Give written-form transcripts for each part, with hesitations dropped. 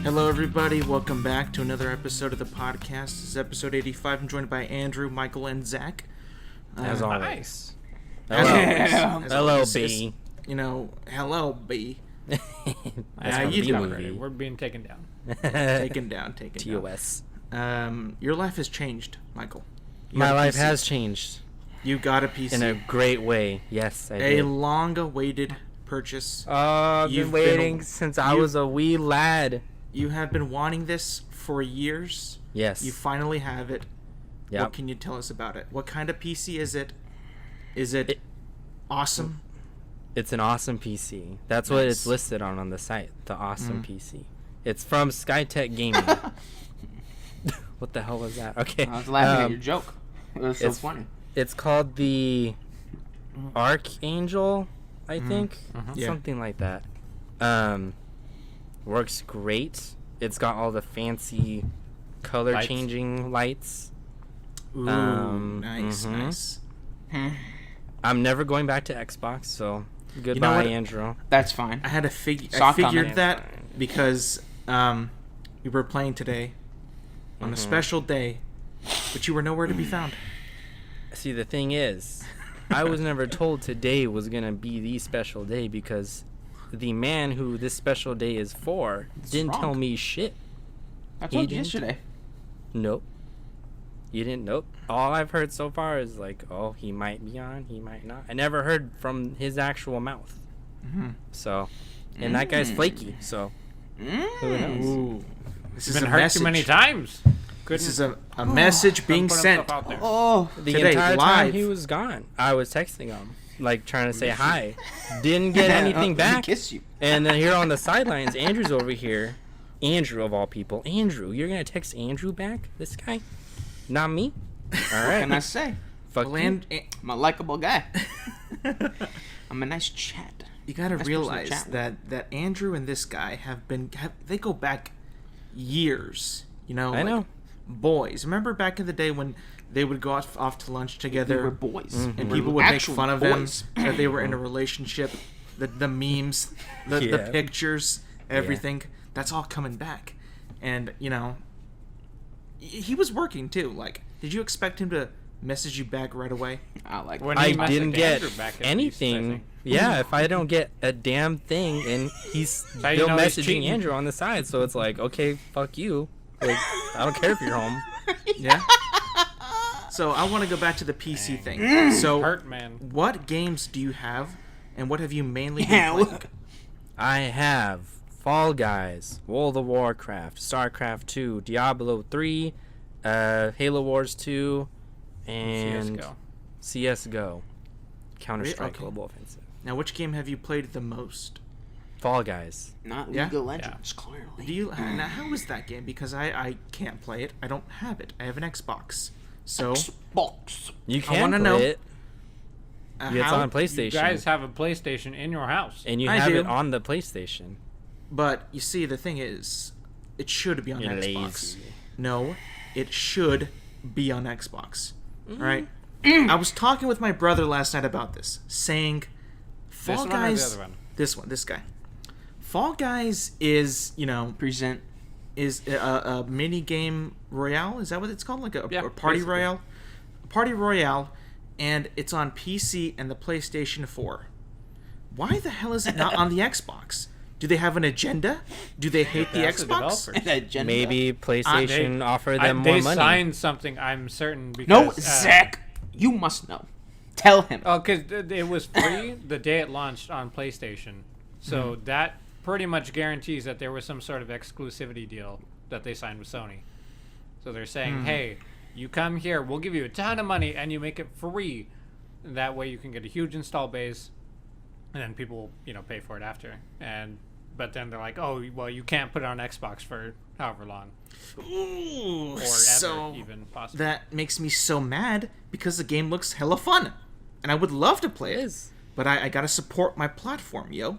Hello, everybody. Welcome back to another episode of the podcast. This is episode 85. I'm joined by Andrew, Michael, and Zach. As always. Nice. Hello, B. Hello, B. We're being taken down. Taken down. TOS. Your life has changed, Michael. My life has changed. You got a PC. In a great way. Yes, I did. A long-awaited purchase. I've been waiting since I was a wee lad. You have been wanting this for years. Yes. You finally have it. Yep. What can you tell us about it? What kind of PC is it? Is it awesome? It's an awesome PC. That's what it's listed on the site. The awesome PC. It's from Skytech Gaming. What the hell was that? Okay. I was laughing at your joke. It was so funny. It's called the Archangel, I think. Yeah. Something like that. Works great. It's got all the fancy color changing lights. Ooh, nice. I'm never going back to Xbox, so goodbye, Andrew. That's fine. I had to I figured that because we were playing today on a special day, but you were nowhere to be found. See, the thing is, I was never told today was going to be the special day because the man who this special day is for didn't tell me shit. I told you yesterday. Nope. You didn't? Nope. All I've heard so far is like, oh, he might be on, he might not. I never heard from his actual mouth. So, and that guy's flaky, so who knows? Ooh. This He's is been a hurt message. too many times. This is a message being sent. Oh, The Today, entire live. time he was gone, I was texting him, like trying to say hi. Didn't get anything back. Kiss you. And then here on the sidelines, Andrew's over here. Andrew, of all people. Andrew, you're going to text Andrew back? This guy? Not me? All right. What can I say? Fuck you. I'm a likable guy. I'm a nice chat. You gotta Nice realize person to chat that Andrew and this guy they go back years. I know. Boys. Remember back in the day when they would go off to lunch together? We were boys. And people would make Actual fun of boys. them that they were in a relationship. The memes, the pictures, everything. That's all coming back. And, he was working too. Like, did you expect him to message you back right away? I didn't get anything. Yeah, if I don't get a damn thing, and he's still messaging Andrew on the side, so it's like, okay, fuck you. Like, I don't care if you're home. Yeah. So I want to go back to the PC thing. So, what games do you have, and what have you mainly been playing? I have Fall Guys, World of Warcraft, StarCraft 2, Diablo 3, Halo Wars 2, and CSGO. Counter-Strike Global Offensive. Now, which game have you played the most? Fall Guys. Not League of Legends, clearly. Now, how is that game? Because I can't play it. I don't have it. I have an Xbox. So Xbox. You can play it. It's on PlayStation. You guys have a PlayStation in your house. And you have it on the PlayStation. But, you see, the thing is, it should be on Xbox. Lazy. No, it should be on Xbox. Alright? I was talking with my brother last night about this, saying, Fall Guys... Or the other one? This guy. Fall Guys is, is a mini game royale. Is that what it's called? Like a party royale? Party royale, and it's on PC and the PlayStation 4. Why the hell is it not on the Xbox? Do they have an agenda? Do they hate the Xbox? Maybe PlayStation offered them more they money. They signed something, I'm certain. Because, no, Zach, you must know. Tell him. Oh, because it was free the day it launched on PlayStation. So that pretty much guarantees that there was some sort of exclusivity deal that they signed with Sony. So they're saying, hey, you come here, we'll give you a ton of money, and you make it free. And that way you can get a huge install base, and then people will, pay for it after. But then they're like, oh, well, you can't put it on Xbox for however long. Ooh, or so ever, even possible. That makes me so mad because the game looks hella fun. And I would love to play it. But I gotta support my platform, yo.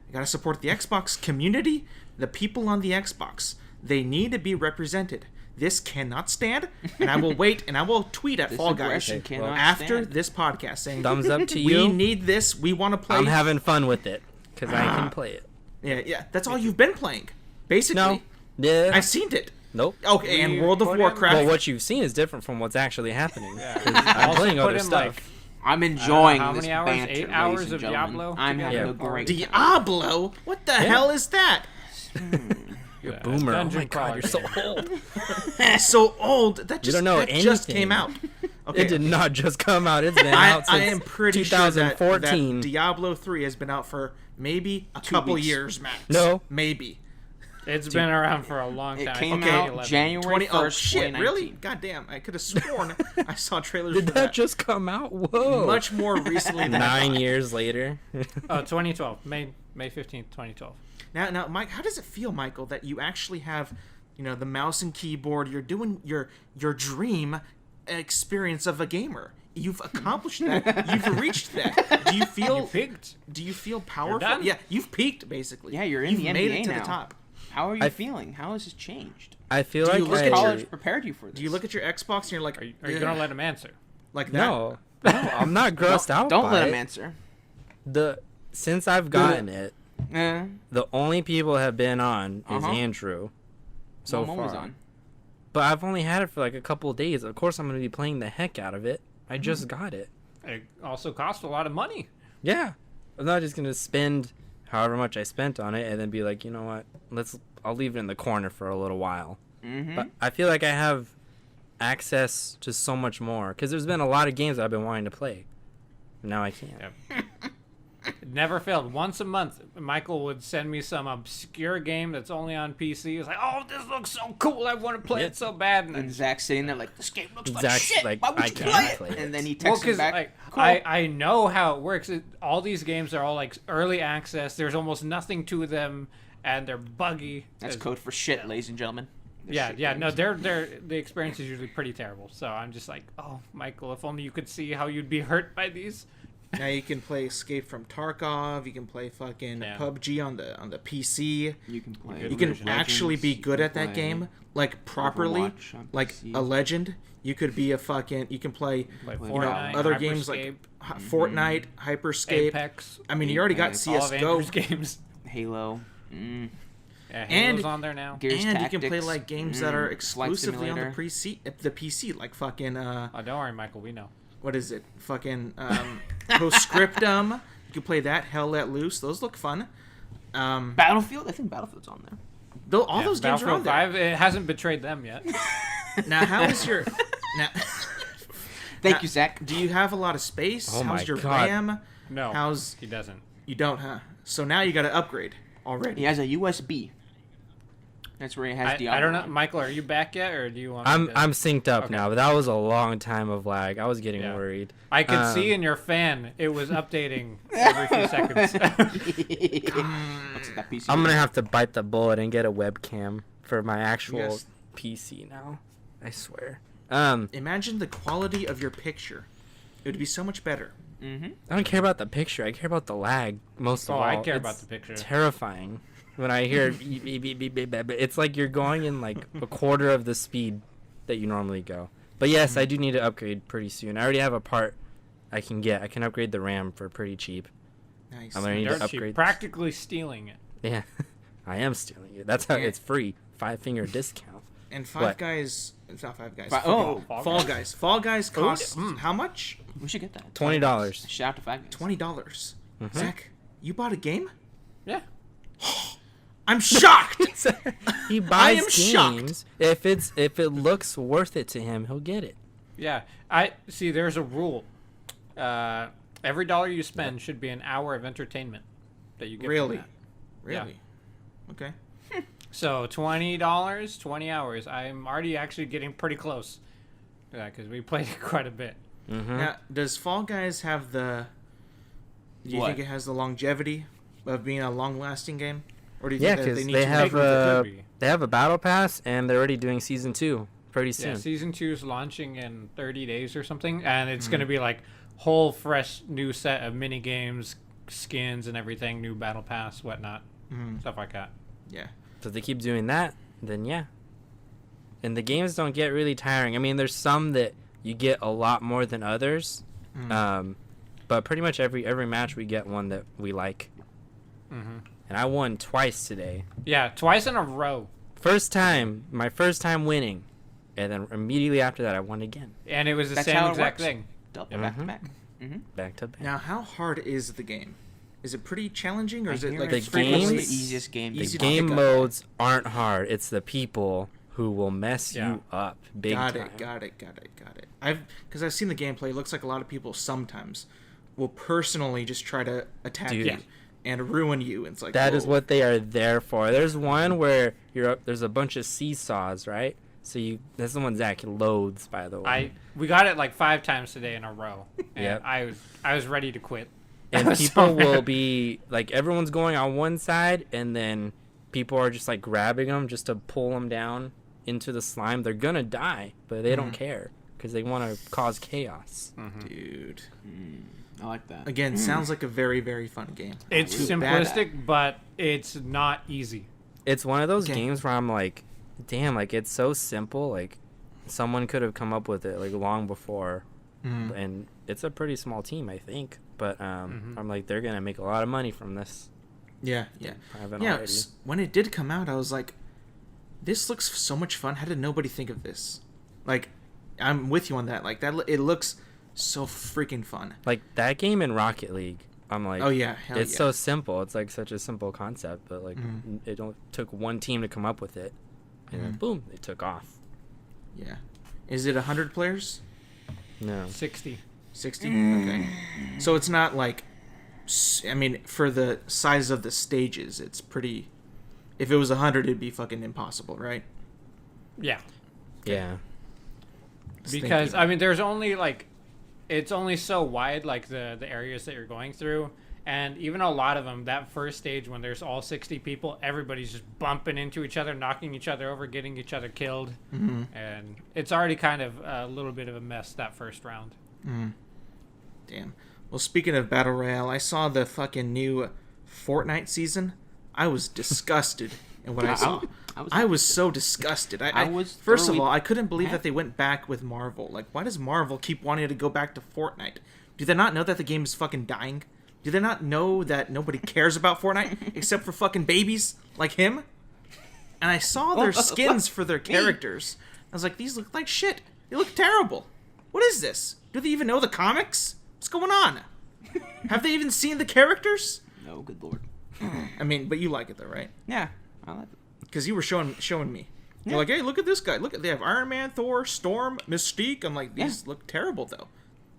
I gotta support the Xbox community, the people on the Xbox. They need to be represented. This cannot stand, and I will wait, and I will tweet at Fall Guys after this podcast saying, thumbs up to you. We need this. We want to play. I'm having fun with it because I can play it. Yeah. That's all you've been playing, basically. Yeah. I've seen it. Nope. Okay, and We World of put in- Warcraft. Well, what you've seen is different from what's actually happening. Yeah. 'Cause I'm Also playing put other in, stuff. like, I'm enjoying how this many hours? banter, 8 ladies hours and of gentlemen. Diablo I'm together? having a Yeah. great time. Diablo? What the hell is that? You're a Yeah, boomer. Oh dungeon my god, you're so crawler. old. So old. That just, don't know that just came out. anything. Okay. It did not just come out. It's been I out since am pretty sure that 2014. Diablo 3 has been out for maybe a couple weeks. years max. No. Maybe. It's been around for a long time. It came Okay. out 2011. January 1st, Oh shit, 2019. really? God damn. I could have sworn I saw trailers Did for that just come out? Whoa. much more recently than I 9 thought. years later. Oh, 2012. May 15th, 2012. Now, Mike, how does it feel, Michael, that you actually have, the mouse and keyboard? You're doing your dream experience of a gamer. You've accomplished that. You've reached that. Do you feel? You peaked. Do you feel powerful? done? Yeah, you've peaked basically. Yeah, you're in You've the made NBA it to now. the top. How are you feeling? How has this changed? I feel Do like you look I, at College prepared you for this. Do you look at your Xbox and you're like, Are you gonna let him answer? like that? No, I'm not grossed out. Don't by let it. him answer. Since I've gotten it, Eh, the only people have been on is Uh-huh. Andrew. So Momo far, was on. but I've only had it for like a couple of days. Of course, I'm gonna be playing the heck out of it. I just got it. It also cost a lot of money. Yeah, I'm not just gonna spend however much I spent on it and then be like, you know what? I'll leave it in the corner for a little while. Mm-hmm. But I feel like I have access to so much more because there's been a lot of games I've been wanting to play. Now I can't. Yep. It never failed. Once a month, Michael would send me some obscure game that's only on PC. It's like, oh, this looks so cool. I want to play it so bad. And And Zach's sitting there like, this game looks like Zach's shit. like, Why would I you can't play play it? it. And then he well, texts him because back. like, cool. I know how it works. All these games are all like early access. There's almost nothing to them, and they're buggy. That's As- code for shit, ladies and gentlemen. They're Yeah, shit yeah. games. No, the experience is usually pretty terrible. So I'm just like, oh, Michael, if only you could see how you'd be hurt by these. Now you can play Escape from Tarkov. You can play fucking Yeah. PUBG on the PC. You can play. You You can Legends, actually be you good can at that play game, like properly, Overwatch on like PC. a legend. You could be a fucking. You can play Like You you know, Fortnite, other games Hyperscape, like Fortnite, Hyperscape. Apex, I mean, you already got Apex. all of CS:GO, Andrew's games. Halo. Yeah, And- Halo's on there now. Gears and you can play Tactics. like games that are Flight exclusively on the Simulator. PC, like fucking Oh, don't worry, Michael. We know. what is it? Fucking Postscriptum. You can play that. Hell Let Loose. Those look fun. Battlefield. I think Battlefield's on there. All Yeah, those games are on Battlefield there. 5, it hasn't betrayed them yet. Now, how is your now? Thank Now, you, Zach. Do you have a lot of space? Oh How's my your God. RAM? No, How's he doesn't. you don't, huh? So now you got to upgrade already. He has a USB. That's where he has I don't know, Michael. Are you back yet, or do you want? I'm me to... synced up Okay. now, but that was a long time of lag. I was getting Yeah. worried. I could see Um, in your fan it was updating every few seconds. What's that PC? I'm gonna have to bite the bullet and get a webcam for my actual Yes. PC now. I swear. Imagine the quality of your picture. It would be so much better. Mm-hmm. I don't care about the picture. I care about the lag most of Oh, all. I care It's about the picture. Terrifying when I hear beep, beep, beep, beep, beep, beep. It's like you're going in like a quarter of the speed that you normally go. But yes, I do need to upgrade pretty soon. I already have a part I can get. I can upgrade the RAM for pretty cheap. Nice. I'm gonna need to Dirt cheap, upgrade. practically stealing it. Yeah, I am stealing it. That's how Yeah. it's free. 5-finger discount. And Five What? Guys. It's not Five Guys. Oh, Fall Guys. Fall Guys costs Mm. how much? we should get that. $20. Shout out to Five Guys. $20. Mhm. Zach, you bought a game? Yeah. I'm shocked. He buys am shocked. games. If it looks worth it to him, he'll get it. Yeah. I see. There's a rule. Every dollar you spend should be an hour of entertainment that you get. from Really? that. Really? Okay. So $20, 20 hours. I'm already actually getting pretty close. Yeah, because we played it quite a bit. Mm-hmm. Now, does Fall Guys have the? Do you What? think it has the longevity of being a long-lasting game, or do you Yeah, think that because they need they to have improve it? could be. they have a battle pass and they're already doing season 2 pretty Yeah, soon. season 2 is launching in 30 days or something, and it's going to be like whole fresh new set of mini games, skins, and everything, new battle pass, whatnot, stuff like that. Yeah. So if they keep doing that, then yeah. And the games don't get really tiring. I mean, there's some that you get a lot more than others. But pretty much every match we get one that we like. Mm-hmm. And I won twice today. Yeah, twice in a row. my first time winning, and then immediately after that I won again. And it was the That's same how it exact works. thing. Double back to back. Back to back. Now, how hard is the game? Is it pretty challenging, or is it like The it's games- the easiest game. The Easy to game pick up. modes aren't hard. It's the people who will mess you up big Got time. it. Because I've seen the gameplay. It looks like a lot of people sometimes will personally just try to attack Dude. you Yeah. and ruin you. It's like That is whoa. what they are there for. There's one where there's a bunch of seesaws, right? So that's the one Zach loads, by the way. We got it like 5 times today in a row, and Yep. I was ready to quit. And I was so people will mad. be like, everyone's going on one side, and then people are just like grabbing them just to pull them down into the slime. They're gonna die, but they don't care because they want to cause chaos. Dude. I like that. Again, sounds like a very, very fun game. It's Too bad. simplistic, but it's not easy. It's one of those Okay. games where I'm like, damn, like it's so simple. Like someone could have come up with it like long before, and it's a pretty small team, I think. But I'm like, they're gonna make a lot of money from this. Yeah. I haven't Yeah, already. when it did come out, I was like, this looks so much fun. How did nobody think of this? Like, I'm with you on that. Like, it looks so freaking fun. Like that game in Rocket League, I'm like, Oh, yeah. Hell it's yeah. so simple. It's like such a simple concept, but like it took one team to come up with it, and then boom, it took off. Yeah. Is it 100 players? No, 60. 60? Okay. So it's not like... I mean, for the size of the stages, it's pretty... If it was 100, it'd be fucking impossible, right? Yeah. yeah, Just Because thinking. I mean, there's only like, it's only so wide, like the areas that you're going through, and even a lot of them. That first stage when there's all 60 people, everybody's just bumping into each other, knocking each other over, getting each other killed, and it's already kind of a little bit of a mess that first round. Damn. Well, speaking of Battle Royale, I saw the fucking new Fortnite season. I was disgusted in what I saw. I was so disgusted. I was First of thoroughly all, I couldn't believe happy. that they went back with Marvel. Like, why does Marvel keep wanting to go back to Fortnite? Do they not know that the game is fucking dying? Do they not know that nobody cares about Fortnite except for fucking babies like him? And I saw their skins for their characters. I was like, these look like shit. They look terrible. What is this? Do they even know the comics? What's going on? Have they even seen the characters? No, good lord. I mean, but you like it though, right? Yeah, I like it. Because you were showing me. You're like, hey, look at this guy. Look at they have Iron Man, Thor, Storm, Mystique. I'm like, these look terrible though.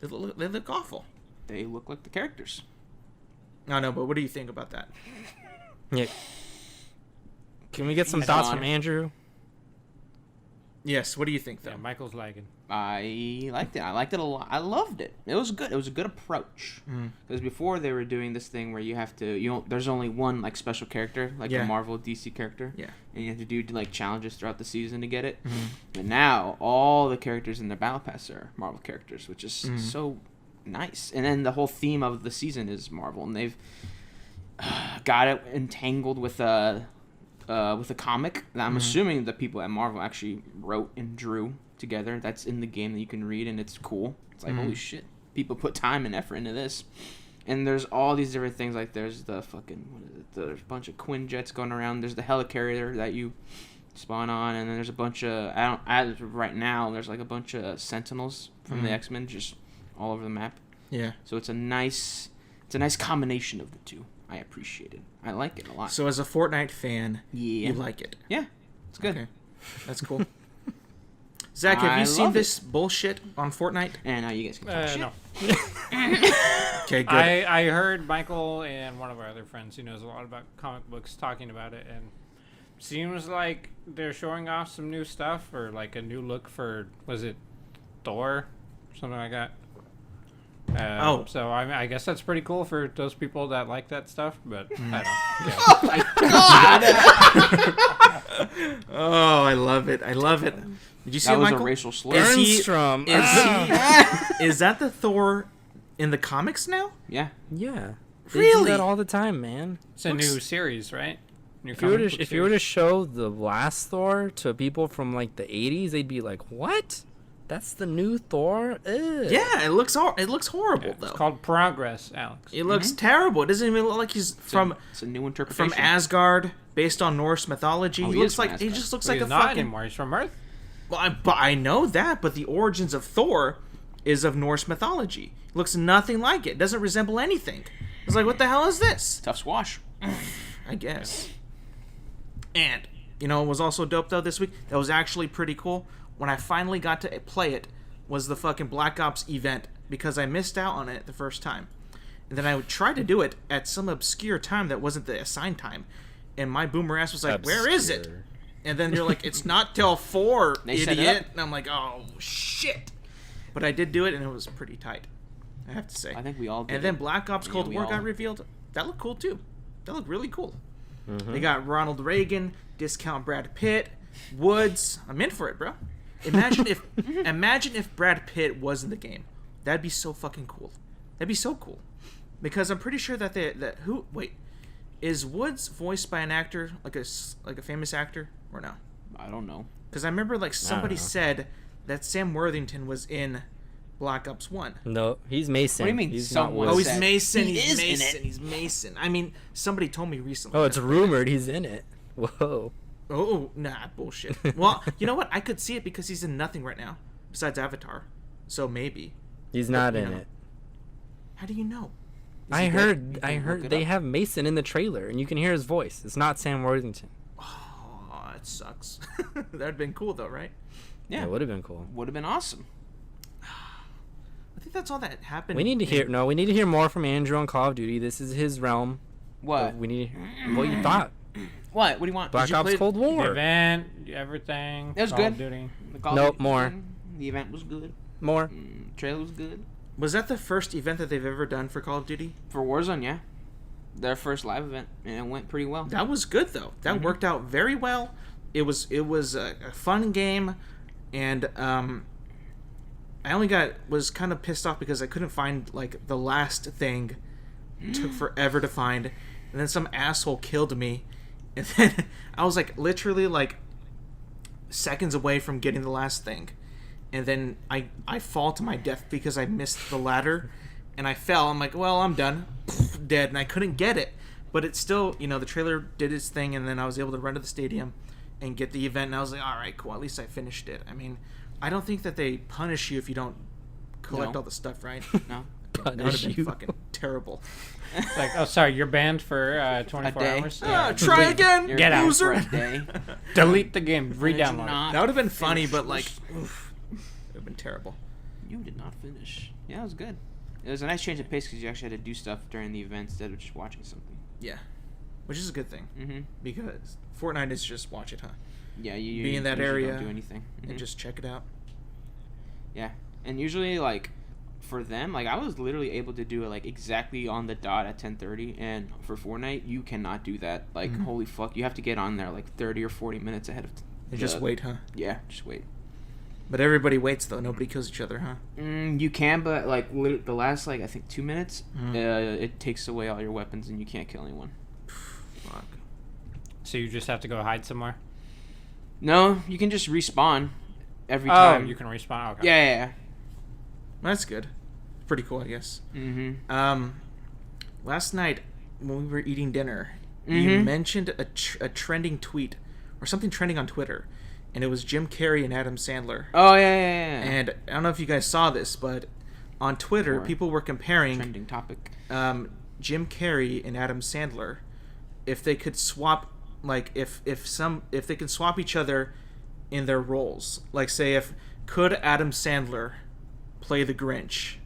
They look awful. They look like the characters. I know, but what do you think about that? yeah. Can we get some He's thoughts on. from Andrew? Yes. What do you think though? Yeah, Michael's lagging. I liked it. I liked it a lot. I loved it. It was good. It was a good approach. Because before they were doing this thing where you have to, there's only one like special character, like Yeah. a Marvel DC character. Yeah. And you have to do like challenges throughout the season to get it. But now all the characters in their battle pass are Marvel characters, which is so nice. And then the whole theme of the season is Marvel, and they've got it entangled with a comic that I'm assuming the people at Marvel actually wrote and drew together. That's in the game that you can read, and it's cool. It's like, holy shit, people put time and effort into this. And there's all these different things, like there's the fucking, there's a bunch of Quinjets going around. There's the helicarrier that you spawn on, and then there's a bunch of, right now, there's like a bunch of Sentinels from the X-Men just all over the map. Yeah. So it's a nice combination of the two. I appreciate it. I like it a lot. So as a Fortnite fan, Yeah. you like it. Yeah, it's good. Okay. That's cool. Zach, have I you seen love this bullshit on Fortnite? And now you guys can talk shit. No. Okay, good. I heard Michael and one of our other friends who knows a lot about comic books talking about it, and seems like they're showing off some new stuff, or like a new look for, was it Thor? Something like that. So I guess that's pretty cool for those people that like that stuff, but I don't. Oh, I love it. I love it. Did you see That it, was Michael? a racial slur. Is he- Bernstrom. Is that the Thor in the comics now? Yeah. Yeah. They Really? do that all the time, man. It's a new series, right? New If you were comic book to series. show the last Thor to people from like the 80s, they'd be like, "What? That's the new Thor? Ew. Yeah, it looks horrible though. It's called progress, Alex. It looks terrible. It doesn't even look like he's It's a new interpretation. from Asgard, based on Norse mythology. Oh, he he looks is from like he Asgard. just looks But like he's a not fucking. anymore. He's from Earth. Well, I know that, but the origins of Thor is of Norse mythology. It looks nothing like it. It doesn't resemble anything. It's like, what the hell is this? Tough squash. I guess. And you know, it was also dope though this week. That was actually pretty cool. When I finally got to play it, was the fucking Black Ops event because I missed out on it the first time, and then I would try to do it at some obscure time that wasn't the assigned time, and my boomer ass was like, "Where is it?" And then you're like, "It's not till 4, They set it idiot." up. And I'm like, "Oh shit!" But I did do it, and it was pretty tight. I have to say. I think we all did. And then Black Ops Yeah, Cold we War all- got revealed. That looked cool too. That looked really cool. Mm-hmm. They got Ronald Reagan, discount Brad Pitt, Woods. I'm in for it, bro. Imagine if Brad Pitt was in the game. That'd be so fucking cool. That'd be so cool. Because I'm pretty sure that is Woods voiced by an actor like a famous actor or no? I don't know. Because I remember like somebody know. said that Sam Worthington was in Black Ops 1. No, he's Mason. What do you mean He's someone not Oh, Woods. he's said Mason. he He's is in Mason. it? He's Mason. I mean, somebody told me recently. Oh, it's rumored he's in it. Whoa. Oh, nah, bullshit. Well, you know what? I could see it because he's in nothing right now besides Avatar. So maybe. He's not you in know. it. How do you know? I he heard good? You can look it they up. have Mason in the trailer and you can hear his voice. It's not Sam Worthington. Oh, it sucks. That'd have been cool though, right? Yeah, It would have been cool. would have been awesome. I think that's all that happened. We need to hear we need to hear more from Andrew on Call of Duty. This is his realm. What? We need what you thought. What? What do you want? Black Did you Ops play Cold The War. event, everything. It was Call good. of Duty. the Call of Nope, Duty more. thing? The event was good. More. Trailer was good. Was that the first event that they've ever done for Call of Duty? For Warzone, yeah. Their first live event, and it went pretty well. That was good though. That worked out very well. It was a fun game, and I only was kind of pissed off because I couldn't find like the last thing. It took forever to find, and then some asshole killed me, and then I was like literally like seconds away from getting the last thing, and then I fall to my death because I missed the ladder, and I fell. I'm like, well, I'm done, dead, and I couldn't get it. But it's still, you know, the trailer did its thing, and then I was able to run to the stadium and get the event, and I was like, all right, cool. At least I finished it. I mean, I don't think that they punish you if you don't collect No. all the stuff, right? No. That would have Punish been you. fucking terrible. It's like, oh, sorry, you're banned for 24 day. hours. Try again, You're Get out. loser. for a day. Delete the game. Did you Re-download. not That would have been funny, finish but like, this? oof, it would have been terrible. You did not finish. Yeah, it was good. It was a nice change of pace because you actually had to do stuff during the event instead of just watching something. Yeah, which is a good thing Mm-hmm. because Fortnite is just watch it, huh? Yeah, you Be in that usually area don't do anything. And Mhm. just check it out. Yeah, and usually like for them, like I was literally able to do it like exactly on the dot at 10:30, and for Fortnite you cannot do that. Like Mhm. holy fuck, you have to get on there like 30 or 40 minutes ahead of. And just wait, huh? Yeah, just wait. But everybody waits though. Nobody kills each other, huh? You can, but like the last like I think 2 minutes, Mhm. it takes away all your weapons and you can't kill anyone. Fuck. So you just have to go hide somewhere? No, you can just respawn every Oh, time. you can respawn. Okay. Yeah. That's good. Pretty cool, I guess. Mm-hmm. Last night when we were eating dinner, you Mhm. mentioned a trending tweet or something trending on Twitter, and it was Jim Carrey and Adam Sandler. Oh yeah. And I don't know if you guys saw this, but on Twitter, Or people were comparing trending topic. Jim Carrey and Adam Sandler, if they could swap, like if they could swap each other in their roles. Like say if could Adam Sandler play the Grinch,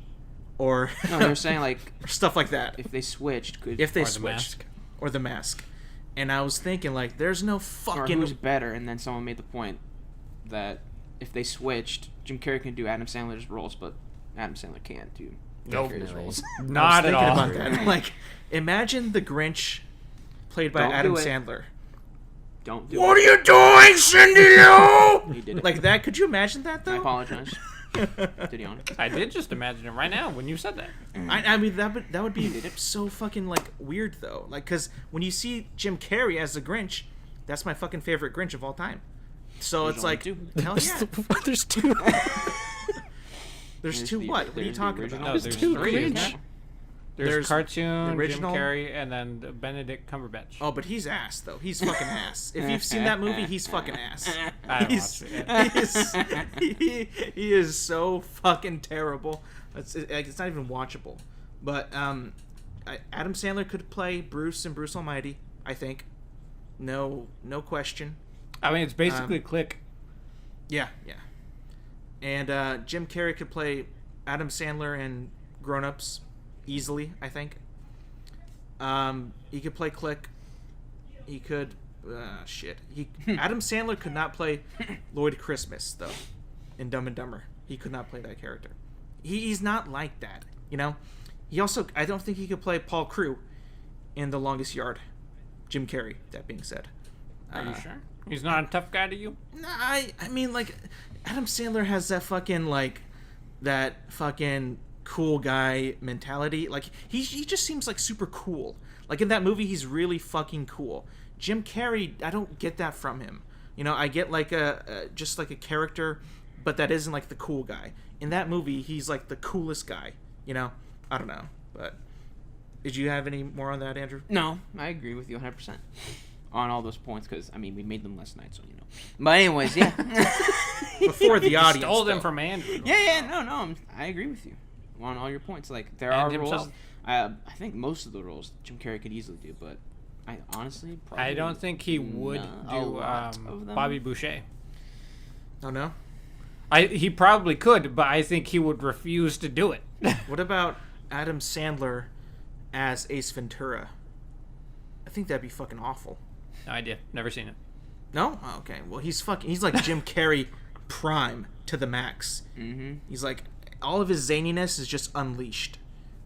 or No, they were saying like or stuff like that. if they switched, could If they Or the switched, Mask. or the Mask. And I was thinking like, there's no or fucking who's better, and then someone made the point that if they switched, Jim Carrey can do Adam Sandler's roles, but Adam Sandler can't do Jim Carrey's roles. Not at all. about that. Like, imagine the Grinch played by Don't Adam do it. Sandler. Don't do What it. are you doing, Cindy Lou? He did it. Like that? Could you imagine that though? I apologize. Did he on it? I did just imagine it right now when you said that. I mean that would be so fucking like weird though. Like, cause when you see Jim Carrey as the Grinch, that's my fucking favorite Grinch of all time. So There's it's only like, two. hell yeah. There's two. There's two what? What are you talking about? No, there's two three. Isn't Grinch. there? There's cartoon, the original, Jim Carrey, and then Benedict Cumberbatch. Oh, but he's ass though. He's fucking ass. If you've seen that movie, he's fucking ass. I haven't watched it yet. He is so fucking terrible. It's not even watchable. But Adam Sandler could play Bruce and Bruce Almighty. I think, no question. I mean, it's basically Click. Yeah. And Jim Carrey could play Adam Sandler and Grown Ups easily, I think. He could play Click. He could Adam Sandler could not play Lloyd Christmas though in Dumb and Dumber. He could not play that character. He's not like that, you know. He also, I don't think he could play Paul Crewe in The Longest Yard. Jim Carrey, that being said. Are you sure? He's not a tough guy to you? Nah, I mean, like, Adam Sandler has that fucking, like, that fucking cool guy mentality. Like, he just seems, like, super cool. Like, in that movie, he's really fucking cool. Jim Carrey, I don't get that from him. You know, I get, like, just, like, a character, but that isn't, like, the cool guy. In that movie, he's, like, the coolest guy, you know? I don't know, but... Did you have any more on that, Andrew? No, I agree with you 100% on all those points because, I mean, we made them last night, so, you know. But anyways, yeah. Before the audience, stole them from Andrew. Yeah, no, I agree with you on all your points. Like, there are roles... I think most of the roles Jim Carrey could easily do, but I honestly probably... I don't think he would do Bobby Boucher. Oh, no? He probably could, but I think he would refuse to do it. What about Adam Sandler as Ace Ventura? I think that'd be fucking awful. No idea. Never seen it. No? Oh, okay. Well, he's like Jim Carrey prime to the max. Mm-hmm. He's like, all of his zaniness is just unleashed.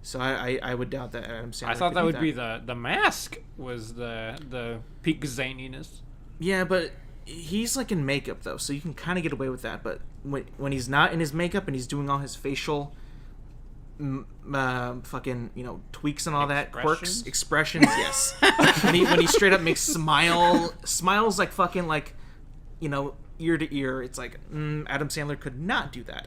So I would doubt that Adam Sandler. I thought that would be the Mask was the peak zaniness. Yeah, but he's like in makeup though, so you can kind of get away with that. But when he's not in his makeup and he's doing all his facial fucking, you know, tweaks and all that, quirks, expressions, yes. when he straight up makes smiles like fucking, like, you know, ear to ear, it's like Adam Sandler could not do that.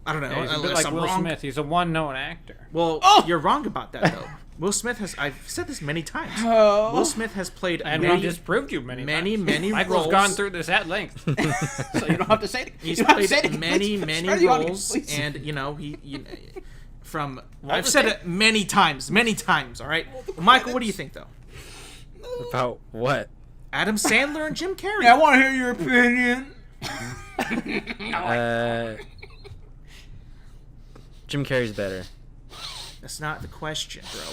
I don't know. Yeah, he's a bit like Will Smith. He's a one-known actor. Well, you're wrong about that though. Will Smith has, I've said this many times. Will Smith has played and we disproved you many roles. Michael's gone through this at length. So you don't have to say it. He's played many roles, and you know I've said it many times. All right, Michael, what do you think though? About what? Adam Sandler and Jim Carrey. Yeah, I want to hear your opinion. Jim Carrey's better. That's not the question, bro.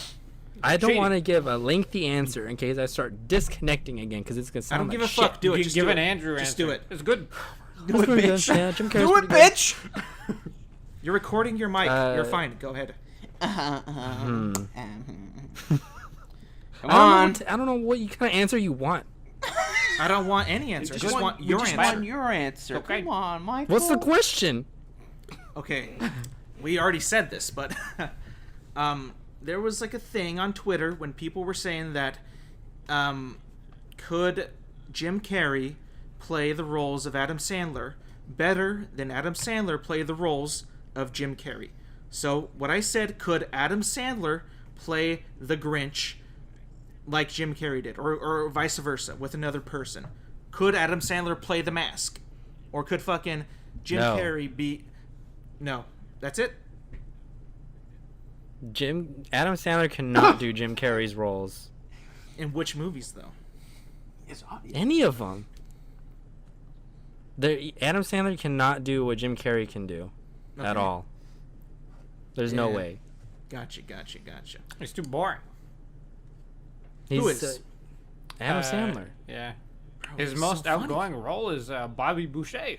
I don't want to give a lengthy answer in case I start disconnecting again because it's gonna sound. I don't like give a shit. fuck. Do it. You Just give do an it. Andrew Just answer. do it. It's good. Do it, bitch. Yeah, Jim Carrey's Do it, pretty good. bitch. You're recording your mic. You're fine. Go ahead. Come I on. don't know what kind of answer you want. I don't want any answer. I just want your answer. Want your answer. Okay. Come on, Michael. What's the question? Okay, we already said this, but there was like a thing on Twitter when people were saying that could Jim Carrey play the roles of Adam Sandler better than Adam Sandler play the roles of Jim Carrey? So what I said, could Adam Sandler play the Grinch like Jim Carrey did, or vice versa with another person? Could Adam Sandler play the Mask, or could fucking Jim Carrey be? No, that's it. Adam Sandler cannot do Jim Carrey's roles. In which movies though? It's obvious. Any of them. Adam Sandler cannot do what Jim Carrey can do at all. There's no way. Gotcha. It's too boring. Who is? Adam Sandler. Yeah. Bro, His he's most so funny. outgoing role is Bobby Boucher.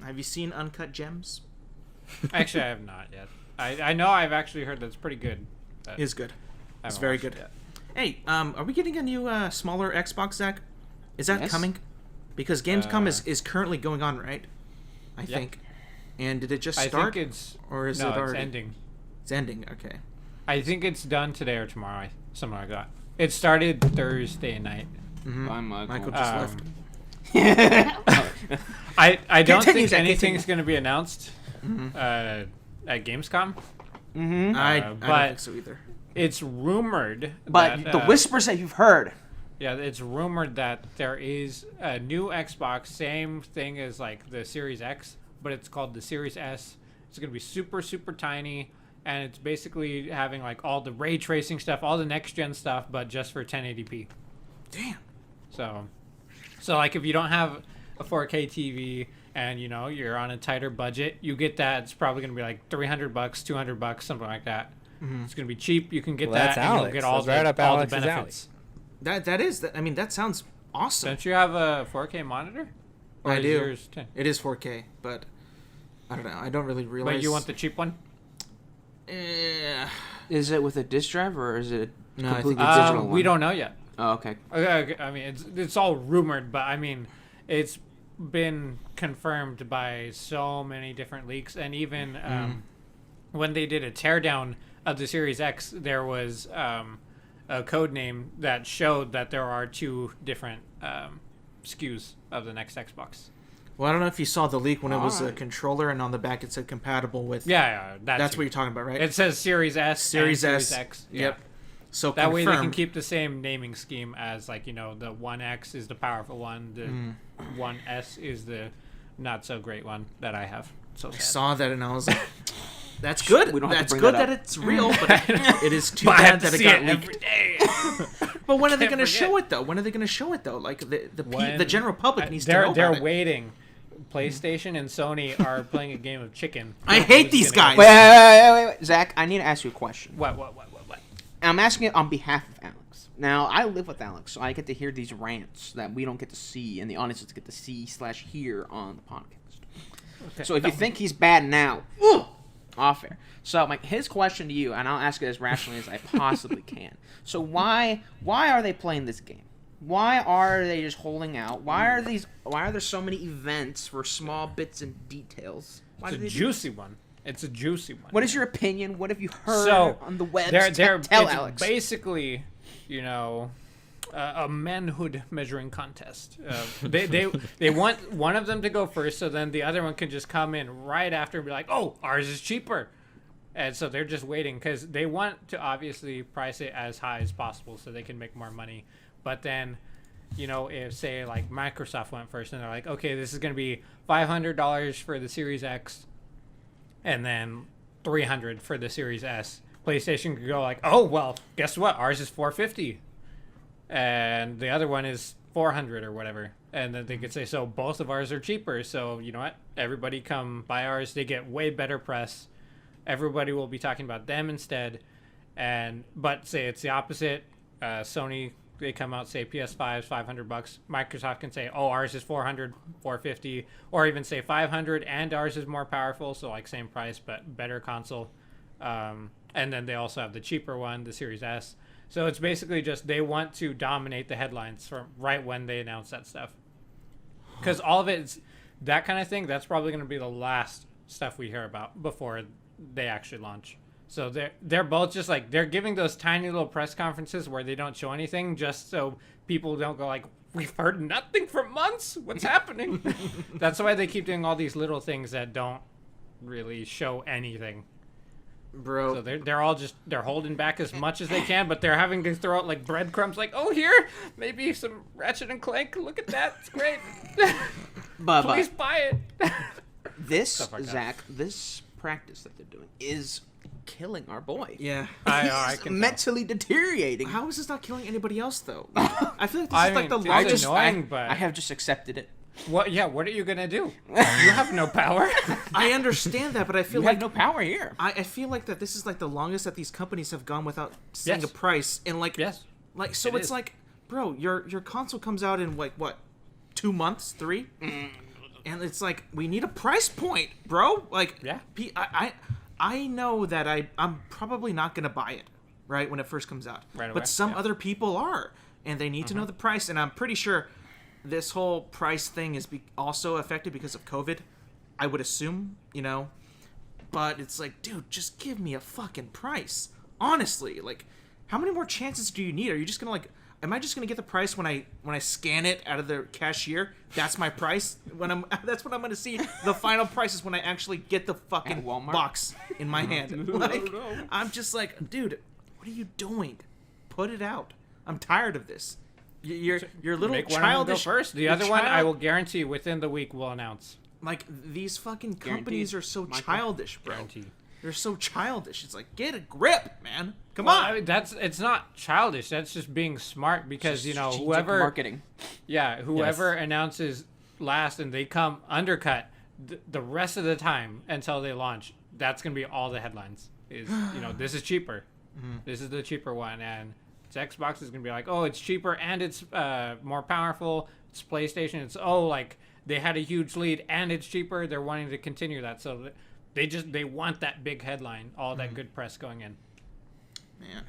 Have you seen Uncut Gems? Actually, I have not yet. I know I've actually heard that's pretty good. It's good. I It's haven't very watched good. it yet. Hey, are we getting a new smaller Xbox, Zach? Is that Yes. coming? Because Gamescom is currently going on, right? I think. And did it just I start? think it's or is no, it already? it's ending. It's ending. Okay. I think it's done today or tomorrow. Something like that. It started Thursday night. Mm-hmm. Bye, Michael. Michael just left. I don't Continue, think Zach, anything's going to be announced at Gamescom. I don't but think so either. it's rumored But that, the whispers that you've heard. yeah, it's rumored that there is a new Xbox, same thing as like the Series X, but it's called the Series S. It's going to be super, super tiny, and it's basically having like all the ray tracing stuff, all the next gen stuff, but just for 1080p. Damn. So like if you don't have a 4K TV and you know you're on a tighter budget, you get that. It's probably going to be like $300, $200, something like that. It's going to be cheap. You can get that, that's and Alex. you'll get all That's right up all the Alex's alley. benefits. That sounds awesome. Don't you have a 4K monitor? Or I is do. yours 10? It is 4K, but I don't know. I don't really realize. But you want the cheap one? Is it with a disc drive or is it a No, I completely think digital one? We don't know yet. Oh, okay. Okay, I mean, it's all rumored, but I mean, it's been confirmed by so many different leaks, and even when they did a teardown of the Series X, there was a code name that showed that there are 2 different SKUs of the next Xbox. Well, I don't know if you saw the leak when it was a Alright. controller, and on the back it said compatible with. Yeah, That's what you're talking about, right? It says Series S, Series and S. Series X. Yep. So That way they can confirmed. keep the same naming scheme as, like, you know, the 1X is the powerful one, the 1S is the not so great one that I have. So I sad. saw that and I was like, "That's good. We don't have to That's bring good that that, up. it's real, but it is too But I bad have to that it see got it leaked." every day. But when are they Can't going to forget. show it though? When are they going to show it though? Like the When- general public needs to they're know they're about it. waiting. PlayStation and Sony are playing a game of chicken. I hate Who's these gonna- guys. Wait. Zach, I need to ask you a question. What? I'm asking it on behalf of Alex. Now, I live with Alex, so I get to hear these rants that we don't get to see, and the audiences get to see/hear on the podcast. Okay. So if you No. think he's bad now, off air. So his question to you, and I'll ask it as rationally as I possibly can. So why are they playing this game? Why are they just holding out? Why are there so many events for small bits and details? Why It's do a they do juicy one. It's a juicy one. What is your opinion? What have you heard So, on the web? They're Tell it's Alex. basically, you know, a manhood measuring contest. They want one of them to go first, so then the other one can just come in right after and be like, "Oh, ours is cheaper," and so they're just waiting because they want to obviously price it as high as possible so they can make more money. But then, you know, if say like Microsoft went first and they're like, "Okay, this is going to be $500 for the Series X," and then $300 for the Series S. PlayStation could go like, "Oh well, guess what? Ours is $450, and the other one is $400 or whatever." And then they could say, "So both of ours are cheaper. So you know what? Everybody come buy ours. They get way better press. Everybody will be talking about them instead." But say it's the opposite. Sony, they come out, say PS5 is $500. Microsoft can say, "Oh, ours is $400, $450," or even say $500 and ours is more powerful, so like same price but better console. And then they also have the cheaper one, the Series S. So it's basically just they want to dominate the headlines from right when they announce that stuff. Because all of it's that kind of thing. That's probably going to be the last stuff we hear about before they actually launch. So they're both just like they're giving those tiny little press conferences where they don't show anything, just so people don't go like, "We've heard nothing for months. What's happening?" That's why they keep doing all these little things that don't really show anything. Bro. So they're all just they're holding back as much as they can, but they're having to throw out like breadcrumbs, like, "Oh, here, maybe some Ratchet and Clank. Look at that, it's great. Please buy it." This, Stuff like that. Zach, this practice that they're doing is killing our boy. Yeah. I He's can tell. mentally deteriorating. How is this not killing anybody else though? I feel like this I is like mean, the it's largest. annoying, but I have just accepted it. what? Yeah, what are you gonna do? You have no power. I understand that, but I feel You like have no power here. I feel like that this is like the longest that these companies have gone without saying Yes. a price, and like Yes. like so It it's is. like, bro, your console comes out in like what, 2 months, 3, and it's like we need a price point, bro. Like Yeah. I know that I'm probably not gonna buy it right when it first comes out, Right away, but some yeah. other people are, and they need to know the price, and I'm pretty sure this whole price thing is also affected because of COVID. I would assume, you know. But it's like, dude, just give me a fucking price. Honestly, like, how many more chances do you need? Are you just gonna like, am I just gonna get the price when I scan it out of the cashier? That's my price. That's what I'm gonna see. The final price is when I actually get the fucking box in my hand. Like, I'm just like, dude, what are you doing? Put it out. I'm tired of this. You're little Make childish. One go first. The other one, I will guarantee within the week we'll announce. Like, these fucking companies are so childish, bro. Guaranteed. They're so childish. It's like, get a grip, man. Come on. I mean, it's not childish. That's just being smart because, you know, whoever marketing. Yeah, whoever announces last and they come undercut the rest of the time until they launch, that's going to be all the headlines. Is, you know, this is cheaper. This is the cheaper one, and Xbox is going to be like, oh, it's cheaper and it's more powerful. It's PlayStation. It's, oh, like, they had a huge lead and it's cheaper. They're wanting to continue that. So they want that big headline, all that good press going in. Man,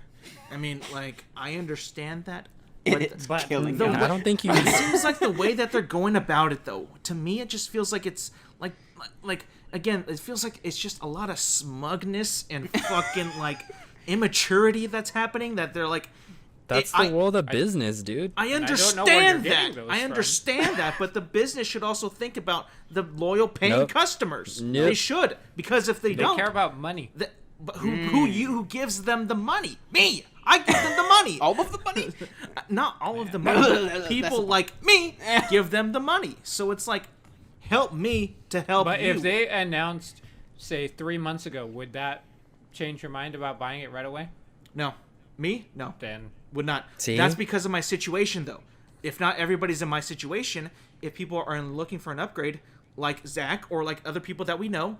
I mean, like, I understand that. But killing the I don't think you. It seems like the way that they're going about it, though, to me, it just feels like it's like again, it feels like it's just a lot of smugness and fucking like immaturity that's happening. That they're like, That's the world of business, dude. I understand that. I understand that, but the business should also think about the loyal paying customers. Nope. They should, because if they don't care about money. But who gives them the money? Me. I give them the money. All of the money? Not all of the money. But people like me give them the money. So it's like, help me to help you. But if they announced, say, 3 months ago, would that change your mind about buying it right away? No. Me? No. Then would not. See? That's because of my situation, though. If not everybody's in my situation, if people are looking for an upgrade, like Zach or like other people that we know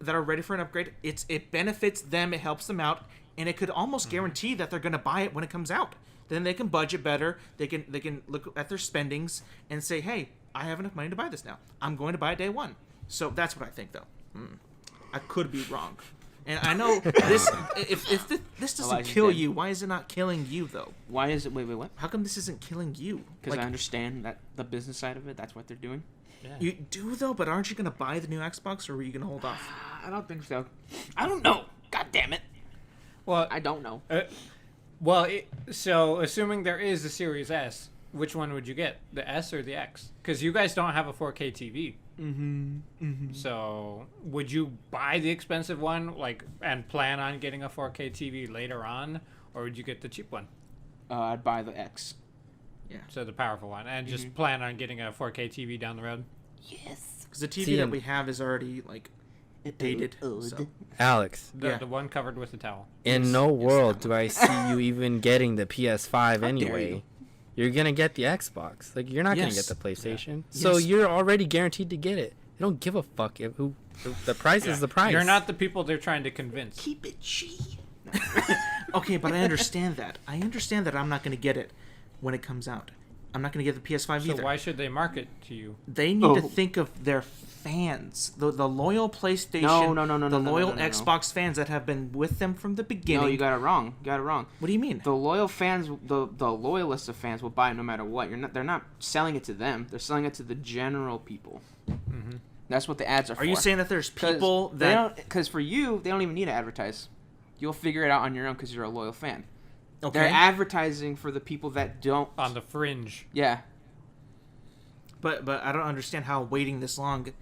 that are ready for an upgrade, it benefits them, it helps them out, and it could almost guarantee that they're going to buy it when it comes out. Then they can budget better. They can look at their spendings and say, hey, I have enough money to buy this now. I'm going to buy it day one. So that's what I think, though. I could be wrong. And I know this. If this doesn't kill you, why is it not killing you, though? Why is it? Wait, what? How come this isn't killing you? Because I understand that the business side of it. That's what they're doing. Yeah. You do, though, but aren't you going to buy the new Xbox, or were you going to hold off? I don't think so. I don't know. God damn it. Well, I don't know. So assuming there is a Series S, which one would you get? The S or the X? Because you guys don't have a 4K TV. So would you buy the expensive one, like, and plan on getting a 4K TV later on, or would you get the cheap one? I'd buy the X. Yeah. So the powerful one, and just plan on getting a 4K TV down the road. Yes. Because the TV that we have is already like dated. So. Alex, The one covered with the towel. in no world do I see you even getting the PS5 anyway. You're gonna get the Xbox. Like, you're not gonna get the PlayStation. Yeah. So Yes. you're already guaranteed to get it. You don't give a fuck if the price is the price. You're not the people they're trying to convince. Keep it cheap. Okay, but I understand that. I understand that I'm not going to get it when it comes out. I'm not going to get the PS5 So either. why should they market to you? They need to think of their fans, the loyal PlayStation, the loyal Xbox fans that have been with them from the beginning. No, you got it wrong. What do you mean? The loyal fans, the loyalists of fans will buy it no matter what. They're not selling it to them. They're selling it to the general people. That's what the ads are for. Are you saying that there's people that... Because for you, they don't even need to advertise. You'll figure it out on your own because you're a loyal fan. Okay. They're advertising for the people that don't... On the fringe. Yeah. But I don't understand how waiting this long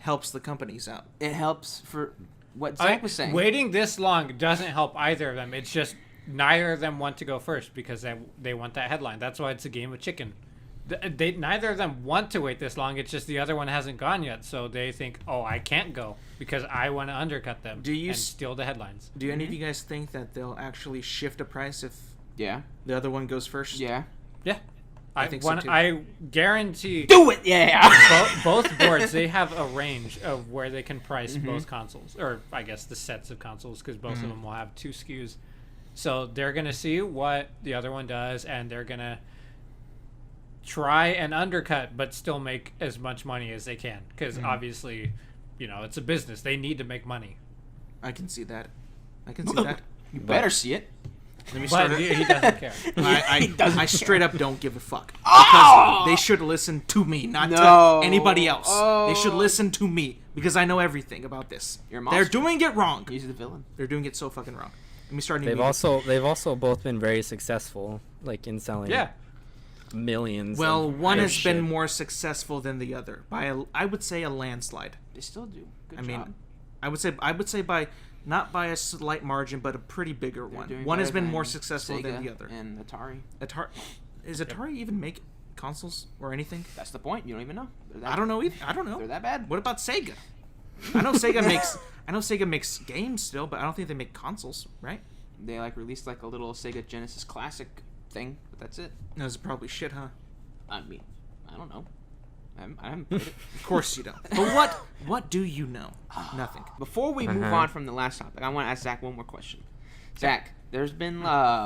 helps the companies out. It helps for what Zach was saying. Waiting this long doesn't help either of them. It's just neither of them want to go first because they want that headline. That's why it's a game of chicken. Neither of them want to wait this long. It's just the other one hasn't gone yet, so they think, oh, I can't go because I want to undercut them and steal the headlines. Do any of you guys think that they'll actually shift a price if the other one goes first? Yeah. Yeah. I think so too. I guarantee... Do it! Yeah! both boards, they have a range of where they can price both consoles. Or, I guess, the sets of consoles, because both of them will have 2 SKUs. So they're going to see what the other one does, and they're going to try and undercut but still make as much money as they can because obviously, you know, it's a business. They need to make money. I can see that. You better see it. Let me start. But he doesn't care. I straight up don't give a fuck because they should listen to me, not to anybody else. They should listen to me because I know everything about this. You're a monster. They're doing it wrong. He's the villain. They're doing it so fucking wrong. Let me start. They've also both been very successful like in selling Yeah. millions. Well, of one their has shit. been more successful than the other by I would say a landslide. They still do. Good I job. mean, I would say by not by a slight margin, but a pretty bigger They're one. doing One has better been more than successful than Sega the other. And Atari. Is Atari even make consoles or anything? That's the point. You don't even know. I don't know either. I don't know. They're that bad. What about Sega? I know Sega makes games still, but I don't think they make consoles, right? They like released like a little Sega Genesis Classic thing, but that's it. Those are probably shit, huh? I mean, I don't know. I haven't played it. Of course you don't. But what do you know? Nothing. Before we move on from the last topic, I want to ask Zach one more question. Zach, there's been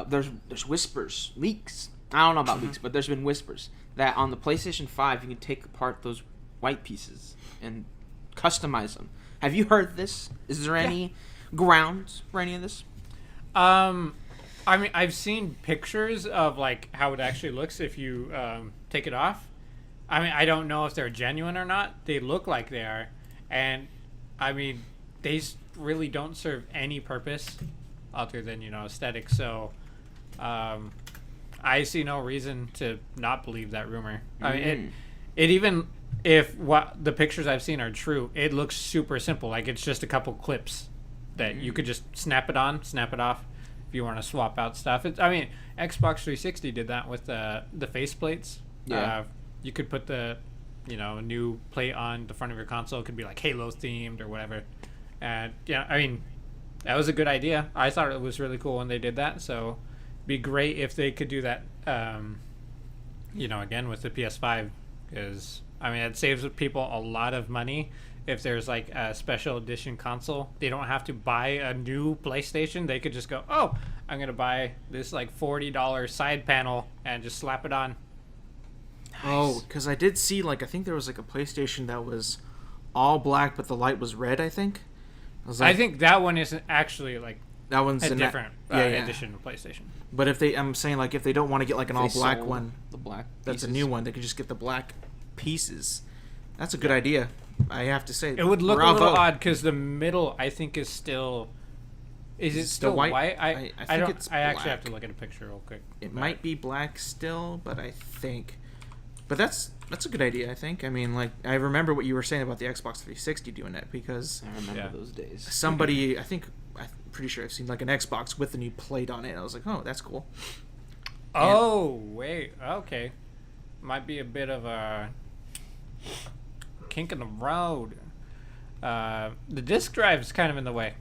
there's whispers, leaks. I don't know about leaks, but there's been whispers that on the PlayStation 5 you can take apart those white pieces and customize them. Have you heard this? Is there any grounds for any of this? I mean, I've seen pictures of like how it actually looks if you take it off. I mean, I don't know if they're genuine or not. They look like they are, and I mean, they really don't serve any purpose other than aesthetics. So, I see no reason to not believe that rumor. I mean, it even if what the pictures I've seen are true, it looks super simple. Like it's just a couple clips that you could just snap it on, snap it off if you want to swap out stuff. I mean, Xbox 360 did that with the faceplates. Yeah. You could put the new plate on the front of your console. It could be like Halo themed or whatever. And I mean, that was a good idea. I thought it was really cool when they did that. So it'd be great if they could do that again with the PS5, because I mean it saves people a lot of money. If there's like a special edition console, they don't have to buy a new PlayStation. They could just go, oh, I'm gonna buy this like $40 side panel and just slap it on. Oh, because I did see I think there was like a PlayStation that was all black, but the light was red. I think. I think that one isn't actually like that one's a different edition of PlayStation. But I'm saying if they don't want to get like an all black one, the black that's pieces. a new one. They can just get the black pieces. That's a good idea. I have to say It would look bravo. a little odd because the middle, I think, is still. Is it still white? I think don't. it's I actually have black. to look at a picture real quick. It might be black still, but I think. But that's a good idea. I think. I mean, I remember what you were saying about the Xbox 360 doing that, because I remember those days. somebody, I'm pretty sure I've seen like an Xbox with the new plate on it. I was like, oh, that's cool. Oh wait, okay, might be a bit of a kink in the road. The disk drive is kind of in the way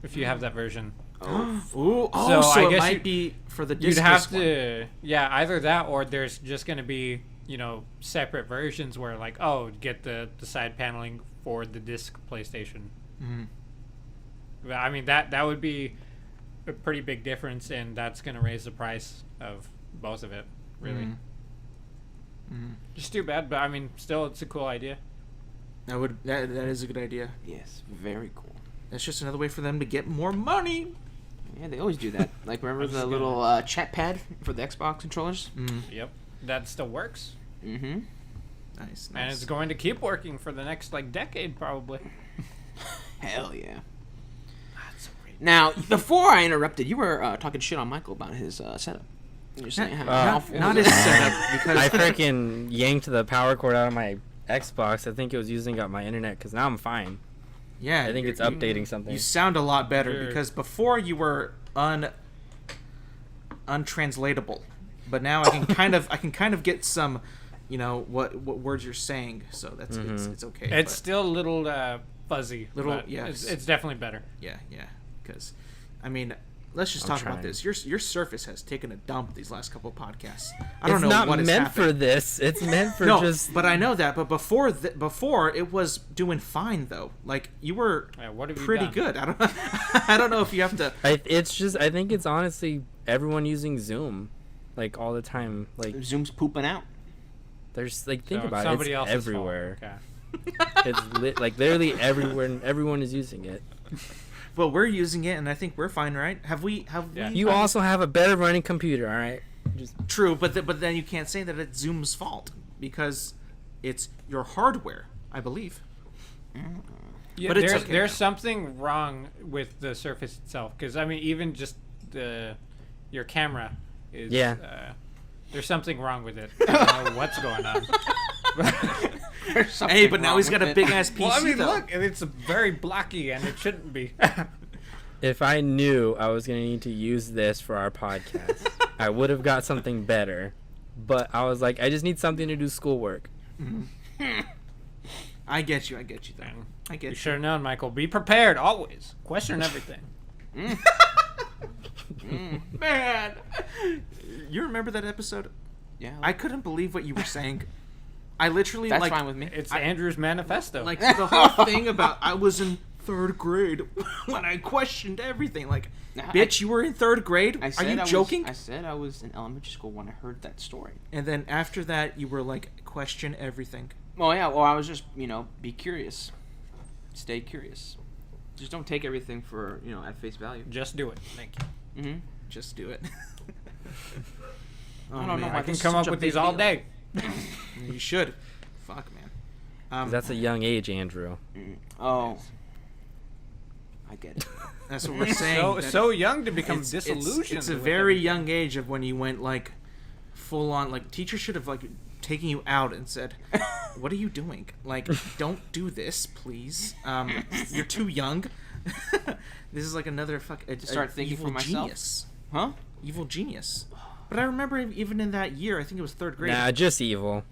if you have that version. So I it guess might be for the disc. You'd have to, either that or there's just going to be separate versions where get the side paneling for the disc PlayStation. I mean that would be a pretty big difference, and that's going to raise the price of both of it, really. Just too bad, but I mean still it's a cool idea. That is a good idea. Yes, very cool. That's just another way for them to get more money. Yeah, they always do that. Remember the little chat pad for the Xbox controllers? Yep, that still works. Mm-hmm. Nice. And it's going to keep working for the next decade probably. Hell yeah. Now, before I interrupted, you were talking shit on Michael about his setup. You're saying not his setup, because I freaking yanked the power cord out of my Xbox. I think it was using up my internet, because now I'm fine. Yeah, I think it's updating something. You sound a lot better Sure. because before you were untranslatable, but now I can kind of get some, what words you're saying. So that's it's okay. It's but still a little fuzzy. But yes. it's definitely better. yeah, because I mean, let's just talk about this. Your Surface has taken a dump these last couple of podcasts. I don't know what has happened. It's not meant for this. It's meant for but I know that. But before it was doing fine though. You were what have you pretty done? good. I don't know if you have to. I think it's honestly everyone using Zoom, all the time. Zoom's pooping out. There's think So about somebody it. It's else's everywhere. fault. Okay. It's literally everywhere, and everyone is using it. Well, we're using it, and I think we're fine, right? Have we? Yeah. You also have a better running computer, all right? True, but then you can't say that it's Zoom's fault because it's your hardware, I believe. Yeah, But it's okay there's now. something wrong with the Surface itself, because I mean even just your camera is Yeah. there's something wrong with it. I don't know what's going on. Hey, but now he's got a big ass PC. Well, I mean, though. look, it's very blocky, and it shouldn't be. If I knew I was going to need to use this for our podcast, I would have got something better. But I was like, I just need something to do schoolwork. I get you though. I get You you. should have known, Michael. Be prepared always. Question everything. Man, you remember that episode? Yeah. I couldn't believe what you were saying. I literally That's like fine with me. It's Andrew's manifesto. like the whole thing about I was in 3rd grade when I questioned everything. Like, bitch, you were in 3rd grade? Are you joking? I said I was in elementary school when I heard that story. And then after that, you were like, question everything. Well, yeah. Well, I was just, be curious. Stay curious. Just don't take everything for, at face value. Just do it. Thank you. Mm-hmm. Just do it. I don't know. I can come up with these all day. You should. Fuck, man. 'Cause that's a young age, Andrew. Oh. I get it. That's what we're saying. So young to become It's- disillusioned. It's a with very everything. young age of when you went like full on. Like, teachers should have like taken you out and said, "What are you doing? Like, don't do this, please. You're too young." This is like another start thinking evil for myself? genius. Huh? Evil genius. But I remember even in that year, I think it was 3rd grade. Nah, just evil.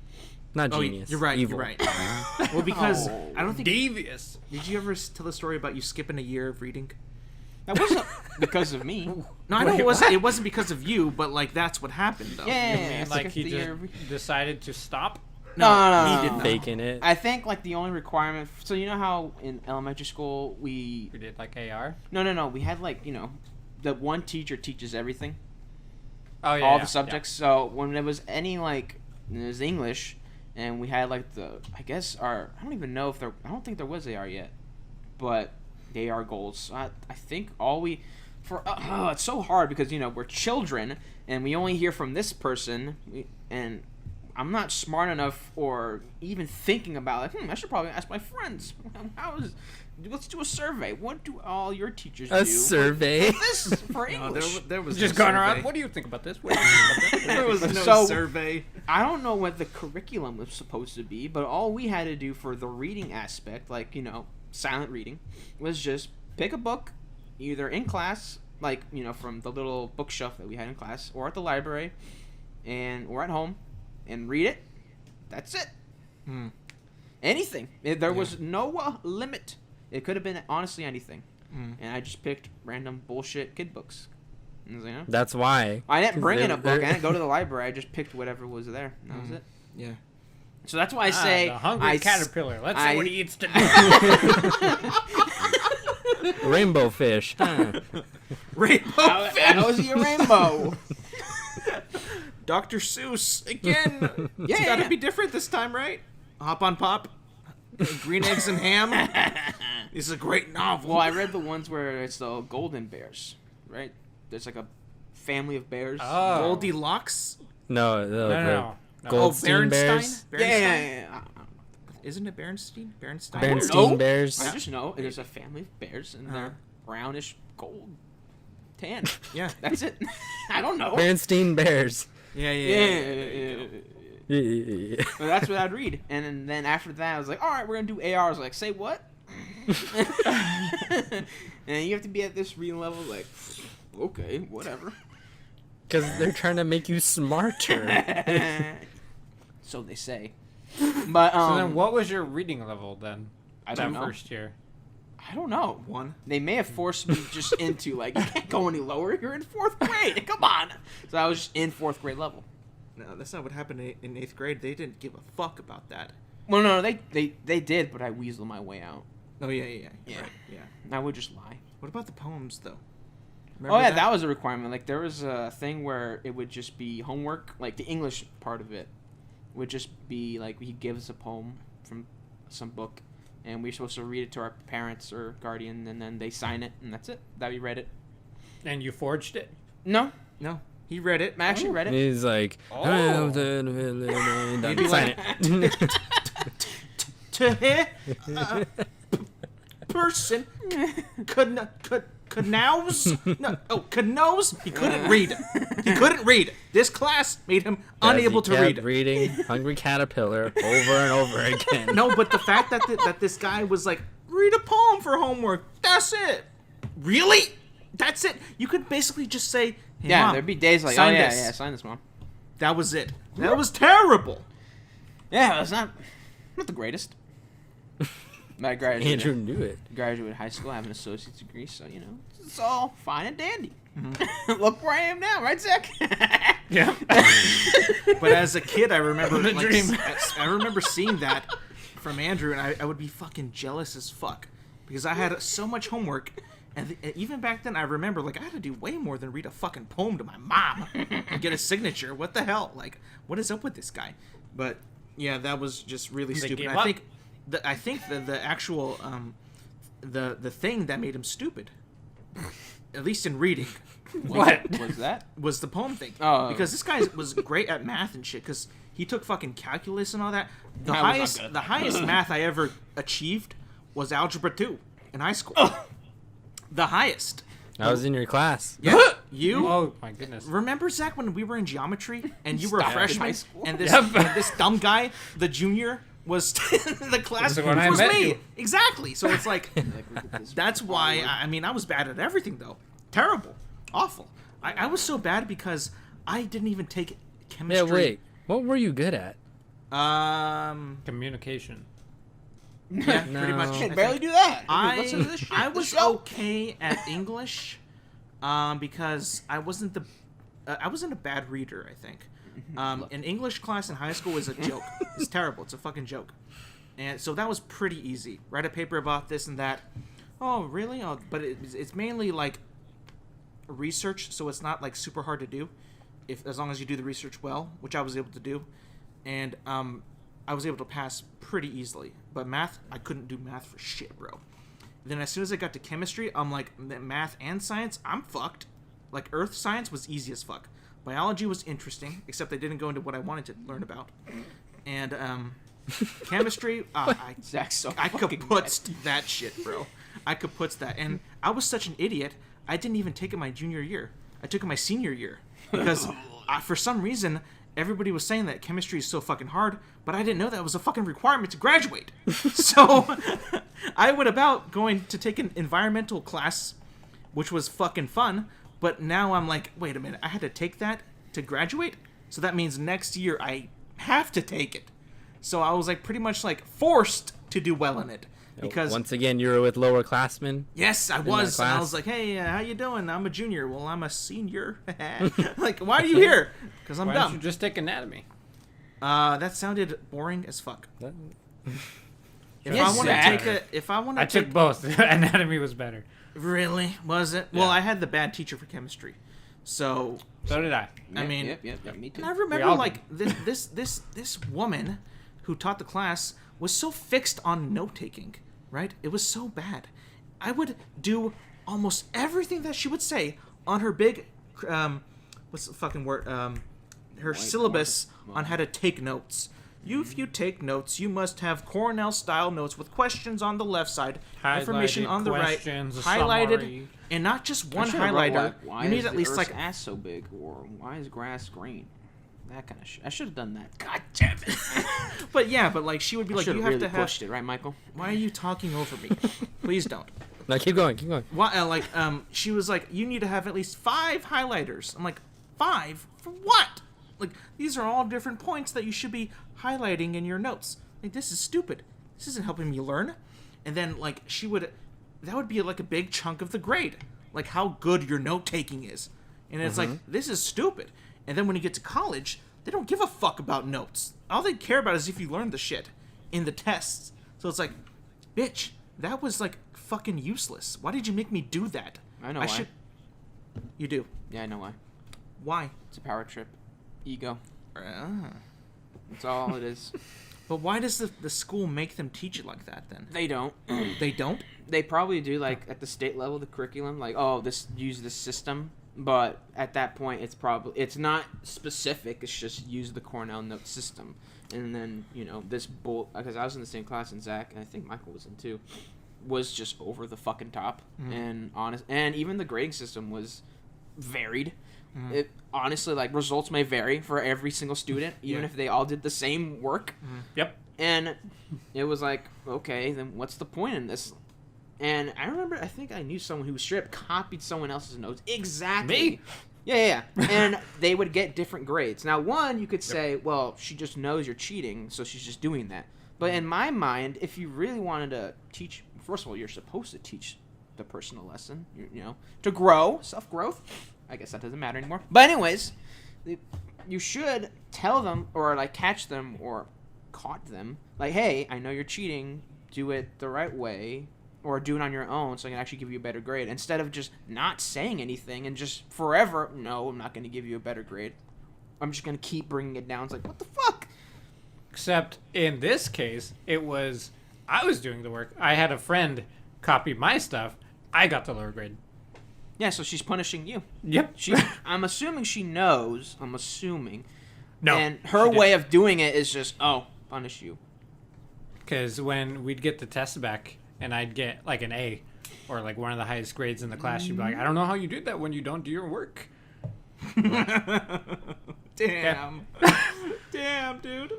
Not Oh, genius. you're right. Evil. You're right. Well, because Oh. I don't think. Devious. Did you ever tell the story about you skipping a year of reading? That wasn't because of me. No, I know Wait, it wasn't. what? It wasn't because of you, but like that's what happened, though. Yeah. You mean like he just just decided to stop? No, he no, did no. not. Faking it. I think like the only requirement. So you know how in elementary school We did like AR. No. We had like the one teacher teaches everything, Oh yeah. all yeah, the subjects. So when there was any like it was English, and we had like I don't even know if I don't think there was AR yet, but the AR goals. I think all we it's so hard because we're children and we only hear from this person and I'm not smart enough or even thinking about I should probably ask my friends. Let's do a survey. What do all your teachers do? A survey? For No, English. there was Just no going around. survey. What do you think about this? What do you think about this? There was no So- survey. I don't know what the curriculum was supposed to be, but all we had to do for the reading aspect, like, silent reading, was just pick a book, either in class, like, from the little bookshelf that we had in class, or at the library, or at home, and read it. That's it. Anything. There was no limit. It could have been honestly anything. And I just picked random bullshit kid books. And, That's why. I didn't bring in they're- a book. I they're- didn't go to the library. I just picked whatever was there. And that was it. Yeah. So that's why I say the hungry caterpillar. Let's see what he eats today. Rainbow fish. Huh. Rainbow How is he a rainbow? Dr. Seuss again. Yeah, It's got to yeah. be different this time, right? Hop on Pop. Green eggs and ham. This is a great novel. Well, I read the ones where it's the golden bears, right? There's like a family of bears. Oh. Goldilocks. No, No. Goldstein Bears. Berenstein? Yeah. Isn't it Bernstein? Bernstein. Bernstein know. Bears. I just know there's a family of bears and they're brownish gold tan. Yeah. That's it. I don't know. Bernstein Bears. Yeah. Yeah. But that's what I'd read. And then after that, I was like, all right, we're going to do AR. I was like, say what? And you have to be at this reading level, like, okay, whatever. Because they're trying to make you smarter. So they say. But So then, what was your reading level then? I don't that know. first year. I don't know. One. They may have forced me just into like you can't go any lower. You're in 4th grade. Come on. So I was just in 4th grade level. No, that's not what happened in 8th grade. They didn't give a fuck about that. Well, no, they did, but I weaseled my way out. Oh, yeah. Yeah. Right, yeah. I would just lie. What about the poems, though? Oh yeah, that was a requirement. Like there was a thing where it would just be homework. Like the English part of it would just be like he gives us a poem from some book, and we're supposed to read it to our parents or guardian, and then they sign it, and that's it. That we read it. And you forged it? No, No, he read it. I actually read it. He's like, Oh. Maybe like- it. To hit a person could Canals? No, canals? He couldn't read. He couldn't read. This class made him unable to read. Reading Hungry Caterpillar over and over again. No, but the fact that this guy was like, read a poem for homework. That's it. Really? That's it? You could basically just say, hey, Yeah, Mom, there'd be days like, sign oh, yeah, this. yeah, sign this, Mom. That was it. That was terrible. Yeah, that's not the greatest. I graduated. Andrew knew it. Graduated high school, I have an associate's degree, so, it's all fine and dandy. Look where I am now, right, Zach? Yeah. But as a kid, I remember The dream. I remember seeing that from Andrew, and I would be fucking jealous as fuck because I had so much homework, and even back then, I remember like I had to do way more than read a fucking poem to my mom and get a signature. What the hell? Like, what is up with this guy? But yeah, that was just really stupid. gave I up. think the actual the thing that made him stupid, at least in reading. What? Was that? Was the poem thing. Oh. Because this guy was great at math and shit, because he took fucking calculus and all that. The I was not good. highest math I ever achieved was Algebra 2 in high school. The highest. I was in your class. Yeah. You? Oh my goodness. Remember, Zach, when we were in geometry and you were a Stop. freshman High school? and this, Yep. and this dumb guy, the junior, was in the class? This is when It I was met me. you. Exactly. So it's like, Like, look at this that's why, forward. I mean, I was bad at everything, though. Terrible. Awful. I was so bad because I didn't even take Yeah, chemistry. wait. What were you good at? Communication. Yeah, pretty No. much. You I Can't barely think. do that. Listen to this shit. I This was show. okay at English, because I wasn't I wasn't a bad reader. I think. An English class in high school is a joke. It's terrible. It's a fucking joke. And so that was pretty easy. Write a paper about this and that. Oh, really? Oh, but it's mainly like research, so it's not like super hard to do, as long as you do the research well, which I was able to do, and I was able to pass pretty easily. But math, I couldn't do math for shit, bro. Then as soon as I got to chemistry, I'm like, math and science, I'm fucked. Like earth science was easy as fuck. Biology was interesting, except I didn't go into what I wanted to learn about. And chemistry, Zach's so I fucking kaputzed that shit, bro. I kaputzed that. And I was such an idiot, I didn't even take it my junior year. I took it my senior year. Because for some reason, everybody was saying that chemistry is so fucking hard, but I didn't know that was a fucking requirement to graduate. So I went about going to take an environmental class, which was fucking fun, but now I'm like, wait a minute, I had to take that to graduate? So that means next year I have to take it. So I was like pretty much like forced to do well in it. Because Once again, you were with lower classmen. yes, I that was. And I class? was like, hey, how you doing? I'm a junior. Well, I'm a senior. Like, why are you here? Because I'm Why don't dumb. you just take anatomy? That sounded boring as fuck. That- If Yes, I want to Zach. take a, if I want I to take, took both. Anatomy was better. really, was it? Well, Yeah. I had the bad teacher for chemistry, so So did I. I mean, Yep, me too. and I We remember all like this woman who taught the class was so fixed on note taking, right? It was so bad. I would do almost everything that she would say on her big, what's the fucking word? Her syllabus on how to take notes. If you take notes, you must have Cornell-style notes with questions on the left side, information Highlighted on the right, questions, a highlighted, summary. and not just one I should've wrote, highlighter. like, why You need is at the least Earth's like ass so big, or why is grass green? That kind of shit. I should have done that. God damn it! But yeah, but like she would be I like, should you have have really to have. pushed it, right, Michael? Why are you talking over me? Please don't. No, keep going, keep going. Why? She was like, you need to have at least 5 highlighters. I'm like, 5 for what? Like these are all different points that you should be highlighting in your notes. Like this is stupid. This isn't helping me learn. And then like that would be like a big chunk of the grade, like how good your note taking is. And it's like this is stupid. And then when you get to college, they don't give a fuck about notes. All they care about is if you learn the shit in the tests. So it's like, bitch, that was like fucking useless. Why did you make me do that? I know why. You do. Yeah, I know why. Why? It's a power trip. Ego. Ah. That's all it is. But why does the school make them teach it like that then? They don't. They don't? They probably do, like, at the state level, the curriculum, like, oh, use this system. But at that point, it's not specific. It's just use the Cornell note system. And then, because I was in the same class as Zach, and I think Michael was in too. was just over the fucking top and honest. And even the grading system was varied. It honestly, like, results may vary for every single student, even if they all did the same work. Yep. And it was like, okay, then what's the point in this? And I remember, I think I knew someone who straight up copied someone else's notes. Exactly. Me? Yeah. And they would get different grades. Now, one, you could say, well, she just knows you're cheating, so she's just doing that. But in my mind, if you really wanted to teach, first of all, you're supposed to teach the person a lesson, you know, to grow, self-growth. I guess that doesn't matter anymore. But anyways, you should tell them or, like, catch them or caught them. Like, hey, I know you're cheating. Do it the right way. Or do it on your own so I can actually give you a better grade. Instead of just not saying anything and just forever, no, I'm not going to give you a better grade. I'm just going to keep bringing it down. It's like, what the fuck? Except in this case, it was I was doing the work. I had a friend copy my stuff. I got the lower grade. Yeah, so she's punishing you. Yep. I'm assuming she knows. I'm assuming. No. And her way of doing it is just, punish you. Because when we'd get the test back and I'd get like an A or like one of the highest grades in the class, she'd be like, I don't know how you did that when you don't do your work. Damn. Damn, dude.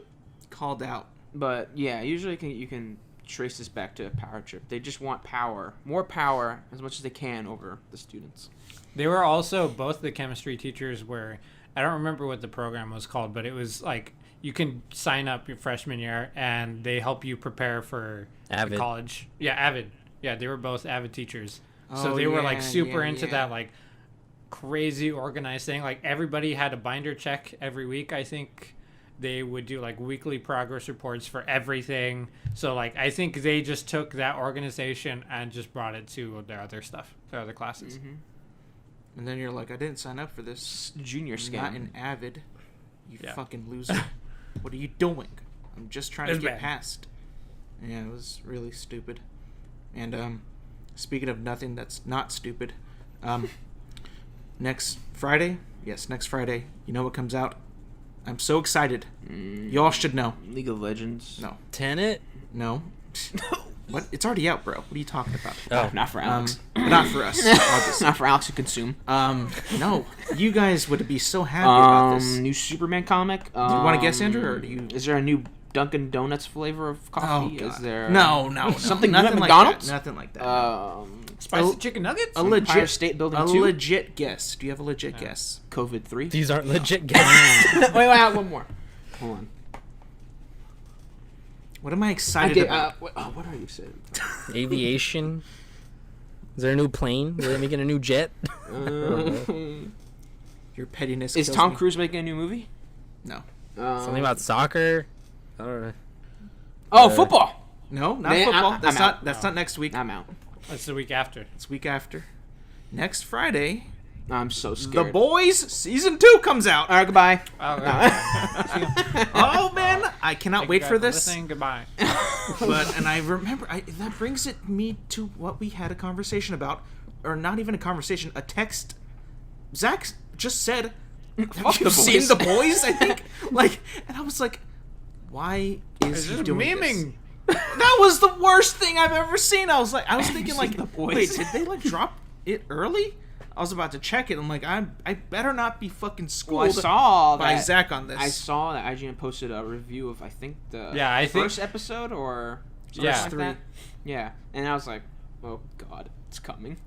Called out. But yeah, usually you can trace this back to a power trip. They just want power. More power as much as they can over the students. They were also both the chemistry teachers where I don't remember what the program was called, but it was like you can sign up your freshman year and they help you prepare for college. Yeah, Avid. Yeah, they were both Avid teachers. So they were like super into that like crazy organized thing. Like everybody had a binder check every week, I think. They would do like weekly progress reports for everything. So like I think they just took that organization and just brought it to their other stuff, their other classes. Mm-hmm. And then you're like, I didn't sign up for this junior scam. Not an Avid. You fucking loser. What are you doing? I'm just trying to get past. Yeah, it was really stupid. And speaking of nothing that's not stupid, next Friday, you know what comes out? I'm so excited. Y'all should know. League of Legends. No. Tenet? No. What? It's already out, bro. What are you talking about? Oh, not for Alex. Not for us. Obviously. Not for Alex to consume. No. You guys would be so happy about this. New Superman comic. Do you want to guess, Andrew, or do you? Is there a new Dunkin' Donuts flavor of coffee? Oh, God. Is there no. something nothing new at like McDonald's? That. Nothing like that. Spicy chicken nuggets? A legit Empire State Building 2? legit guess. Do you have a legit guess? COVID 3? These aren't legit guesses. wait, one more. Hold on. What am I excited about? What are you saying? Aviation? Is there a new plane? Are they making a new jet? Your pettiness. Is Tom Cruise making a new movie? No. Something about soccer? I don't know. Oh, football! No, not football. That's not next week. I'm out. That's the week after. It's week after. Next Friday. I'm so scared. The Boys Season 2 comes out. All right, goodbye. Oh, man. I cannot wait for this. Listening. Goodbye. And I remember, that brings me to what we had a conversation about. Or not even a conversation, a text. Zach just said, have you seen The Boys? I think. And I was like, why is he doing memeing? This? That was the worst thing I've ever seen. I was thinking, The Boys? wait, did they drop it early? I was about to check it. I'm like, I better not be fucking schooled by Zach on this. I saw that IGN posted a review of, I think, the first episode or first 3. Like that. Yeah, and I was like, oh God, it's coming.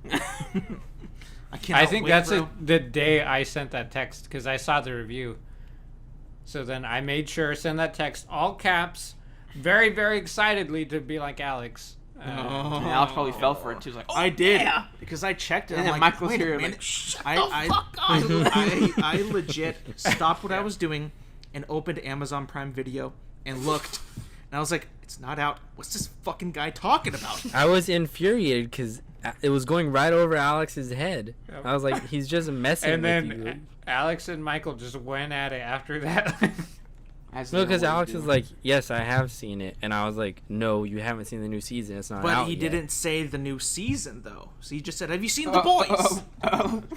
I think that's the day I sent that text because I saw the review. So then I made sure to send that text, all caps, very, very excitedly to be like Alex. And Alex probably fell for it too. He's like, I did because I checked it. And I'm then like, Michael's wait here, a minute. like, shut I the fuck up. I legit stopped what I was doing and opened Amazon Prime Video and looked, and I was like, it's not out. What's this fucking guy talking about? I was infuriated because it was going right over Alex's head. I was like, he's just messing and with then you. Alex and Michael just went at it after that. No, because Alex was like, yes, I have seen it. And I was like, no, you haven't seen the new season. It's not out But he yet. didn't say the new season, though. So he just said, have you seen The Boys?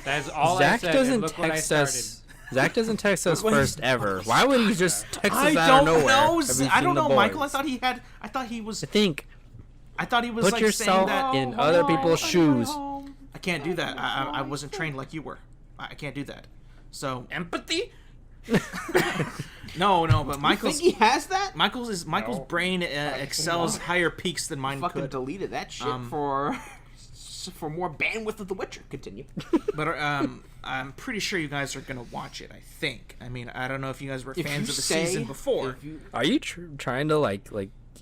That's all Zach I said. doesn't and look what I text started. us. Zach doesn't text us first ever. Why would he just text us I out of don't nowhere? know. Have you I seen don't The know, Boys? Michael. I thought he was. I think. I thought he was Put like yourself saying that in other people's shoes. I can't do that. I wasn't trained like you were. I can't do that. So Empathy? no, but Michael's You think he has that? Michael's brain excels higher peaks than mine Fucking could. deleted that shit for more bandwidth of The Witcher. Continue. But I'm pretty sure you guys are gonna watch it. I think. I mean, I don't know if you guys were fans of the season before. Are you trying to like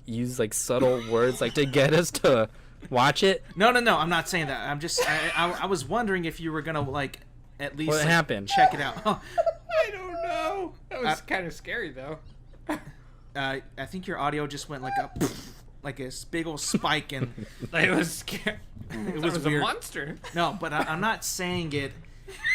use like subtle words like to get us to watch it? No. I'm not saying that. I'm just. I was wondering if you were gonna like at least What happened? check it out. I don't know. That was kind of scary, though. I think your audio just went like a big old spike, and It was scary. it was was a weird. monster. No, but I'm not saying it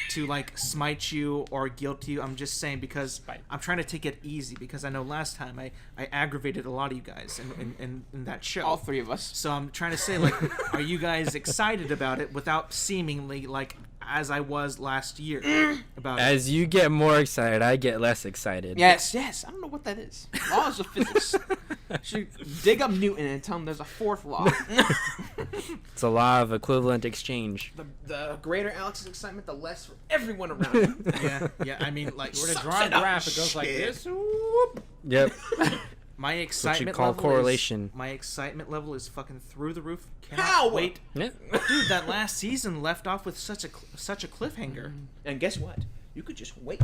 to like smite you or guilt you. I'm just saying because I'm trying to take it easy because I know last time I aggravated a lot of you guys in that show. All three of us. So I'm trying to say, like, are you guys excited about it without seemingly like as I was last year about it? As you get more excited, I get less excited. Yes. I don't know what that is. Laws of physics. Should dig up Newton and tell him there's a fourth law. It's a law of equivalent exchange. The greater Alex's excitement, the less for everyone around him. Yeah. I mean, like, We're to draw a graph. It goes like this. Whoop. Yep. my excitement call level correlation. My excitement level is fucking through the roof. Cannot How? wait. Yeah. Dude, that last season left off with such a cliffhanger. And guess what? You could just wait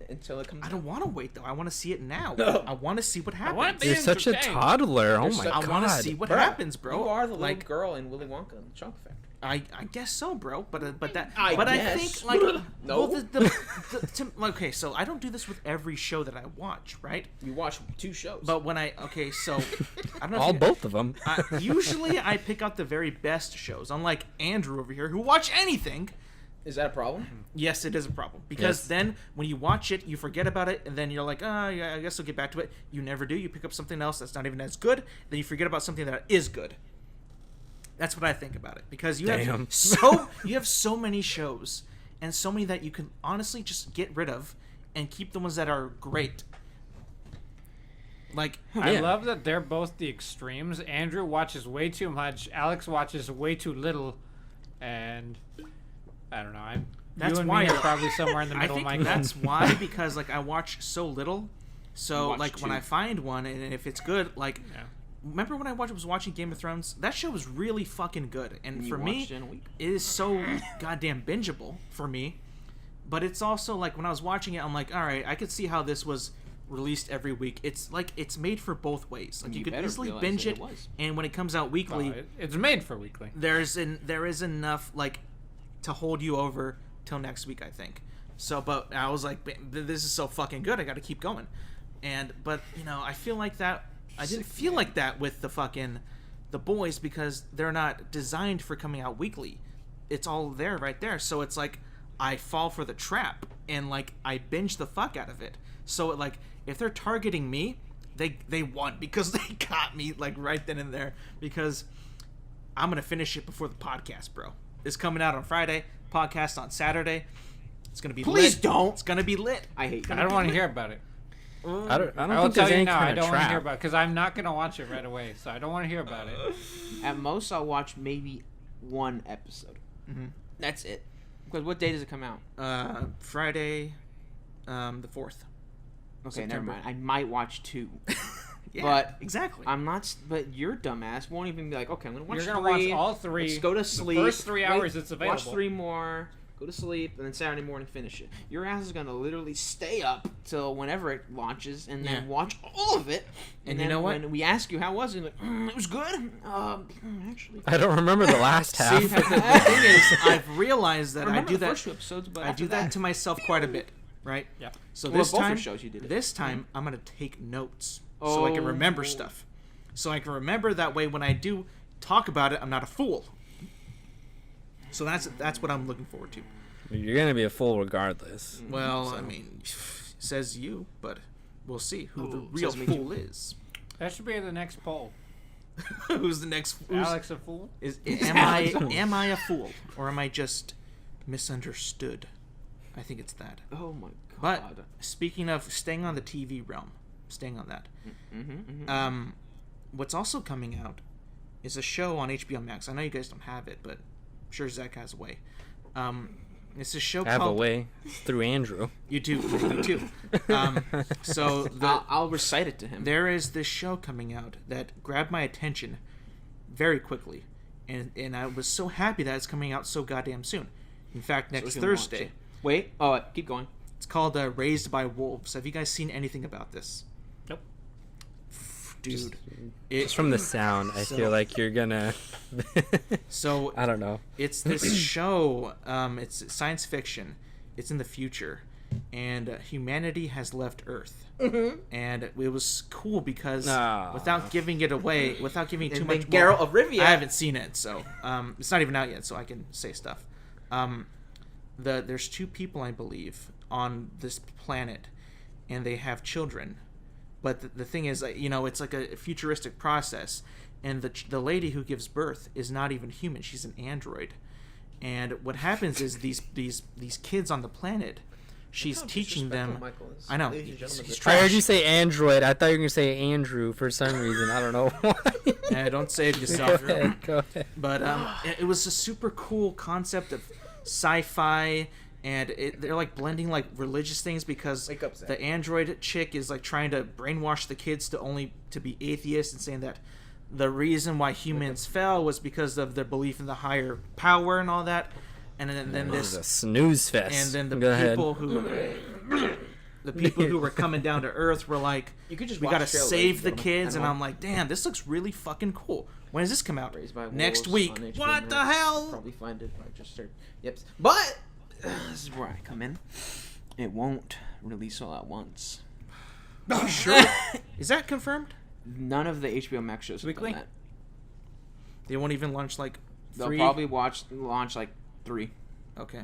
until it comes I don't want to wait though. I want to see it now. No. I want to see what wanna happens. be You're such a entertained. toddler. Oh You're my so- god. I want to see what Bruh, happens, bro. You are the little like girl in Willy Wonka and the Chocolate Factory. I guess so, bro. But I I guess. think like No. well, okay, so I don't do this with every show that I watch, right? You watch 2 shows. But when I so I don't know. All if you, both of them. usually I pick out the very best shows, unlike Andrew over here who watch anything. Is that a problem? Yes, it is a problem because Yes. then when you watch it, you forget about it, and then you're like, oh, yeah, I guess I'll get back to it. You never do. You pick up something else that's not even as good. Then you forget about something that is good. That's what I think about it because you have so many shows and so many that you can honestly just get rid of and keep the ones that are great. Like I love that they're both the extremes. Andrew watches way too much. Alex watches way too little, and I don't know. That's you and why me are probably somewhere in the I middle, think Michael. that's why because like I watch so little. So You watch like when 2. I find one and if it's good, like Yeah. remember when I was watching Game of Thrones? That show was really fucking good, and You for watched me, it in a week. it is so goddamn bingeable for me. But it's also like when I was watching it, I'm like, all right, I could see how this was released every week. It's like it's made for both ways. Like you could better easily realize binge that it, it was. and when it comes out weekly, Well, it's made for weekly. there is enough like to hold you over till next week, I think. So, but I was like, this is so fucking good. I got to keep going. But you know, I feel like that. I didn't feel like that with the boys because they're not designed for coming out weekly. It's all there right there. So it's like I fall for the trap and like I binge the fuck out of it. So like if they're targeting me, they won because they got me like right then and there because I'm gonna finish it before the podcast, bro. It's coming out on Friday. Podcast on Saturday. It's gonna be Please lit. don't. It's gonna be lit. I hate I that. don't want to hear about it. I don't I will think tell there's you any now. I kind don't of want to hear trap. about it because I'm not gonna watch it right away. So I don't want to hear about it. At most, I'll watch maybe 1 episode. Mhm. That's it. Because what day does it come out? Friday, the 4th. Okay, September. never mind. I might watch 2. Yeah, But exactly. I'm not. But your dumbass won't even be like, okay, I'm gonna watch You're gonna 3. watch all 3. Let's go to sleep. The first 3 hours Wait, it's available. Watch 3 more. Go to sleep, and then Saturday morning finish it. Your ass is gonna literally stay up till whenever it launches, and then Yeah. watch all of it. And then you know what? When we ask you how was it, like, it was good. Actually, I don't remember the last half. See, the thing is, I've realized that I remember do the that. first 2 episodes, but I after do that to myself quite a bit, right? Yeah. So Well, this both your time, shows you did it. this time I'm gonna take notes so I can remember Oh. stuff. So I can remember that way when I do talk about it, I'm not a fool. So that's what I'm looking forward to. You're gonna be a fool regardless. Well, I mean, says you, but we'll see who the real says me fool is. That should be the next poll. Who's the next? Alex a fool? Am I a fool or am I just misunderstood? I think it's that. Oh my But god. speaking of staying on the TV realm, staying on that, Mm-hmm. what's also coming out It's a show on HBO Max. I know you guys don't have it, but I'm sure Zach has a way. It's a show I have called... a way through Andrew. You do. You too. So I'll recite it to him. there is this show coming out that grabbed my attention very quickly. And I was so happy that it's coming out so goddamn soon. In fact, next Thursday. Wait. Oh, keep going. It's called Raised by Wolves. Have you guys seen anything about this? Nope. Dude. Just from the sound, I feel like you're gonna. So I don't know. it's this show. It's science fiction. It's in the future, and humanity has left Earth. And it was cool because without giving it away, without giving too much. Geralt of Rivia. I haven't seen it, so it's not even out yet, so I can say stuff. There's 2 people, I believe, on this planet, and they have children. But the thing is, it's like a futuristic process, and the lady who gives birth is not even human; she's an android. And what happens is these kids on the planet, she's teaching them. I know. He's I heard trash. you say Android. I thought you were gonna say Andrew for some reason. I don't know why. Yeah, don't save yourself. Go ahead. But it was a super cool concept of sci-fi, and they're like blending like religious things because Wake up, Zach. the android chick is like trying to brainwash the kids to be atheists and saying that the reason why humans fell was because of their belief in the higher power and all that. And then This is a snooze fest. and then the Go people ahead. who were coming down to Earth were like, You could just we watch gotta the trailer, save the ladies and kids, and gentlemen. I'm like, damn, this looks really fucking cool. When does this come out? Raised by Next Wolves week. on HBO What the Max. hell? Probably find it by just search. Yep. But this is where I come in. It won't release all at once. Sure. Is that confirmed? None of the HBO Max shows have Weekly? done that. They won't even launch like They'll 3. probably launch like 3. Okay.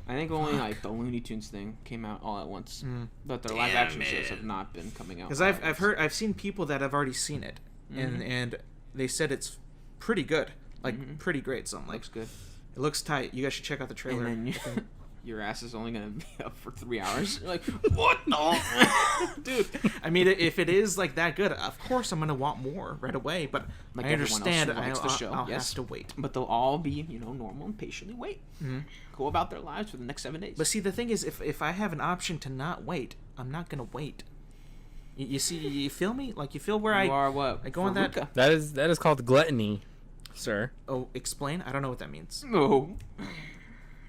I think only like the Looney Tunes thing came out all at once, but their live action shows have not been coming out. Because I've seen people that have already seen it, and they said it's pretty good, like pretty great. So I'm like, Looks good. it looks tight. You guys should check out the trailer. And then your ass is only gonna be up for 3 hours. You're like, what the, dude? I mean, if it is like that good, of course I'm gonna want more right away. But Like I everyone else who understand. likes the show, I'll yes. have to wait. But they'll all be, normal and patiently wait. Go about their lives for the next 7 days. But see, the thing is, if I have an option to not wait, I'm not gonna wait. You see, you feel me? Like you feel where you are what? I go on that. Faruka? That is called gluttony, sir. Oh, explain. I don't know what that means. No.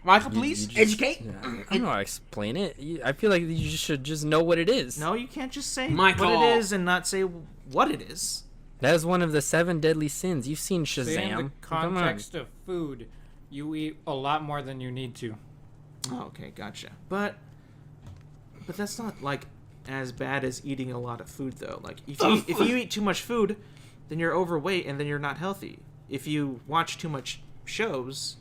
Michael, please You just- educate. Yeah, I don't know how to explain it. I feel like you should just know what it is. No, you can't just say Michael. what it is and not say what it is. That is one of the 7 deadly sins. You've seen See, in the Shazam. Come on. context of food, you eat a lot more than you need to. Oh, okay, gotcha. But that's not like as bad as eating a lot of food though. Like if you eat too much food, then you're overweight and then you're not healthy. If you watch too much shows,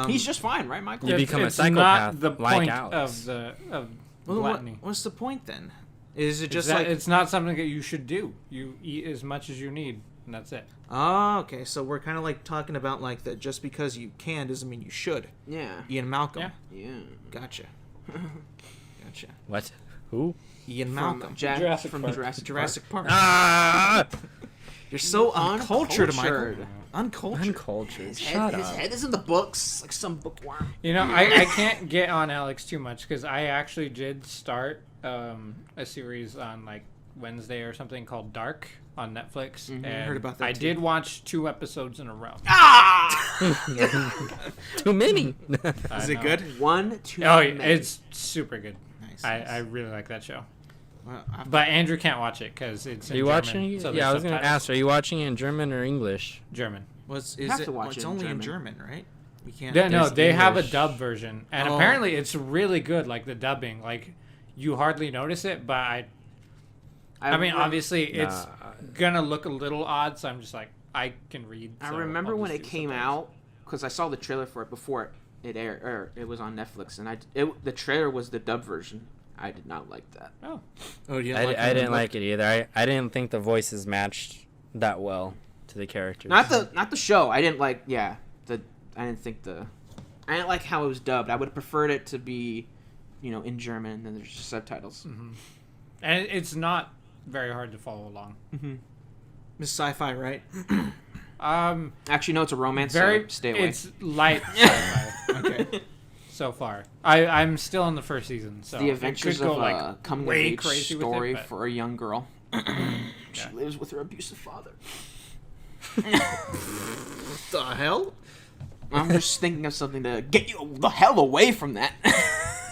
He's just fine, right, Michael? You become a it's psychopath not the like point Alex. of well, gluttony. what's the point then? Is it just It's like it's not something that you should do. You eat as much as you need, and that's it. oh, okay, so we're kind of like talking about like that just because you can doesn't mean you should. Yeah. Ian Malcolm. Yeah. Yeah. Gotcha. Gotcha. What? Who? Ian From Malcolm. Jurassic from Park. Jurassic Park. Ah! You're so uncultured, Uncultured. Michael. Uncultured. Uncultured. His Shut head, up. His head is in the books, like some bookworm. You know, I can't get on Alex too much because I actually did start a series on like Wednesday or something called Dark on Netflix. And heard about that I too. did watch 2 episodes in a row. Too many. I Is it know. good? 1, 2, Oh, many. it's super good. Nice. I really like that show. Well, But Andrew can't watch it because it's in Are you German, watching it? so Yeah, I there's was going to subtitles. ask, are you watching it in German or English? German. is have it? to watch Well, it's it in only in German. German, right? We can't. Yeah, no, There's they have a English. dub version, and Oh. apparently it's really good. Like the dubbing, like you hardly notice it, but I mean, obviously it's gonna look a little odd. So I'm just like, I can read. I so remember I'll when just it do came subtitles. out because I saw the trailer for it before it aired, or it was on Netflix, and the trailer was the dub version. I did not like that. Oh, Oh, yeah. I didn't like it either. I didn't think the voices matched that well to the characters. Not the show. I didn't like. Yeah, I didn't like how it was dubbed. I would have preferred it to be, in German, and then there's just subtitles. and it's not very hard to follow along. Miss Sci-Fi, right? Actually, no, it's a romance. Very. So stay away. It's light sci-fi Okay. so far. I'm still in the first season, so the adventures it could of go, a coming of way age crazy with story it, but- for a young girl. She Yeah. lives with her abusive father. The hell? I'm just thinking of something to get you the hell away from that.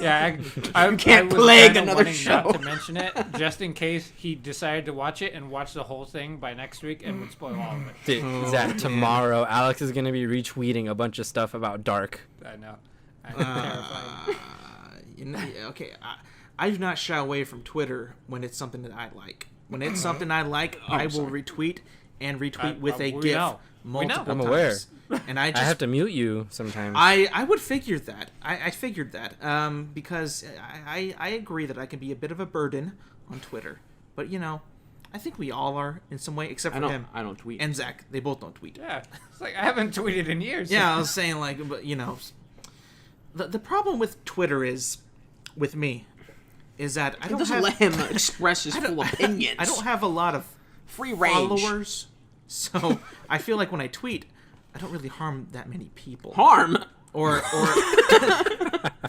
Yeah, I can't was plague kinda another wanting show. not to mention it, just in case he decided to watch it and watch the whole thing by next week and would spoil all of it. Dude, Zach, tomorrow Alex is gonna be retweeting a bunch of stuff about Dark. I know. I'm terrified. Okay, I do not shy away from Twitter when it's something that I like. When it's something I like, I will retweet and retweet with a we GIF know. multiple I'm times. aware. And I just I have to mute you sometimes. I would figure that. I figured that because I agree that I can be a bit of a burden on Twitter. But, I think we all are in some way, except for him. I don't tweet. And Zach. They both don't tweet. Yeah, it's like I haven't tweeted in years. Yeah, I was saying, but, the problem with Twitter with me, is that I don't doesn't have, let him express his full opinions. I don't have a lot of free range. followers, so I feel like when I tweet, I don't really harm that many people. Harm. Or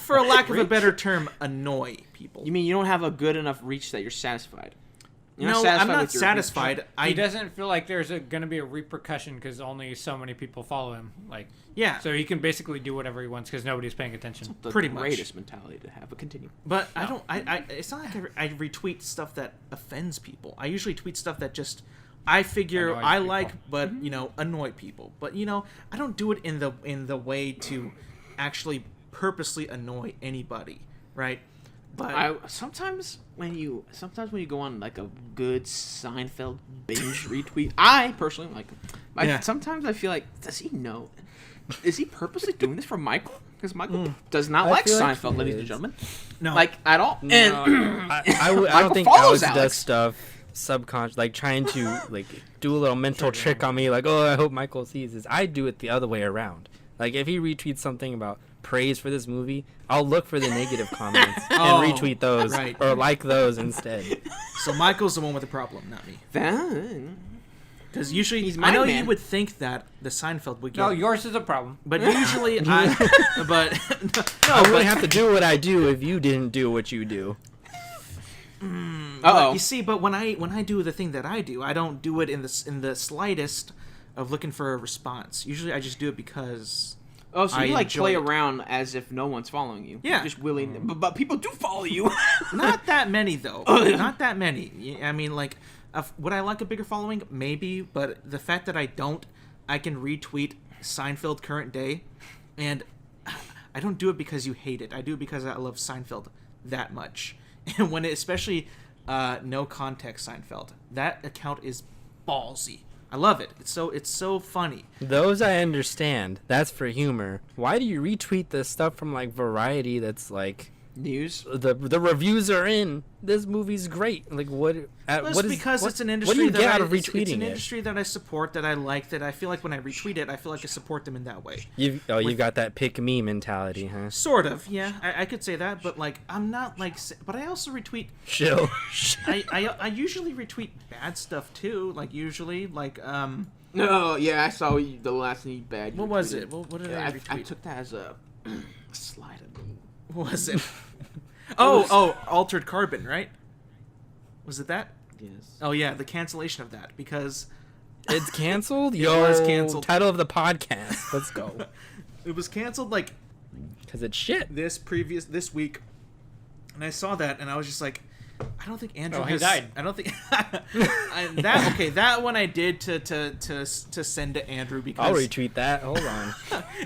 for a lack of a better term, annoy people. You mean you don't have a good enough reach that you're satisfied? You're No, satisfied I'm not with your satisfied. He doesn't feel like there's going to be a repercussion because only so many people follow him. Like, Yeah. so he can basically do whatever he wants because nobody's paying attention. The pretty much. greatest mentality to have. But continue. But I don't. It's not like I retweet stuff that offends people. I usually tweet stuff that just I figure Annoys I people. like, but annoy people. But I don't do it in the way to actually purposely annoy anybody, right? But Sometimes when you go on like a good Seinfeld binge retweet, I personally like him. Yeah. Sometimes I feel like, does he know? Is he purposely doing this for Michael? Because Michael does not I like feel like Seinfeld, he ladies is. and gentlemen. no, Like at all. No, And I Michael don't think follows Alex does Alex. stuff subconscious, like trying to like do a little mental trick on me, like, oh, I hope Michael sees this. I do it the other way around. Like if he retweets something about praise for this movie, I'll look for the negative comments Oh, and retweet those right. or like those instead. so Michael's the one with the problem, not me. then Because usually, He's I my know man. you would think that the Seinfeld would get. No, yours is a problem. But usually, I I wouldn't have to do what I do if you didn't do what you do. But you see, but when I do the thing that I do, I don't do it in the slightest of looking for a response. Usually, I just do it because Oh, so I you like enjoy play it. around as if no one's following you. Yeah. You're just willing, but people do follow you. not that many though. Not that many. I mean, like, would I like a bigger following? Maybe, but the fact that I don't, I can retweet Seinfeld current day, and I don't do it because you hate it. I do it because I love Seinfeld that much, and when especially no context Seinfeld, that account is ballsy. I love it. It's so funny. Those I understand. That's for humor. Why do you retweet the stuff from like Variety that's like News. the reviews are in? This movie's great. Like what? Well, it's because it's an industry What do you that get out of it's retweeting an it? industry that I support, that I like, that I feel like when I retweet it, I feel like I support them in that way. You got that pick me mentality, huh? Sort of, yeah. I could say that, but like I'm not like. But I also retweet. Chill. I usually retweet bad stuff too. Like usually, like No, yeah, I saw the last thing bad. you what was retweeted. it? What did Yeah, I retweet? I took that as a slide of me. What was it? Oh, Altered Carbon, right? Was it that? Yes. Oh yeah, the cancellation of that because It's canceled? It was canceled. Title of the podcast. Let's go. it was canceled like Because it's shit. this week, and I saw that and I was just like, I don't think Andrew He has. died. I don't think that one I did to send to Andrew because I'll retweet that. Hold on.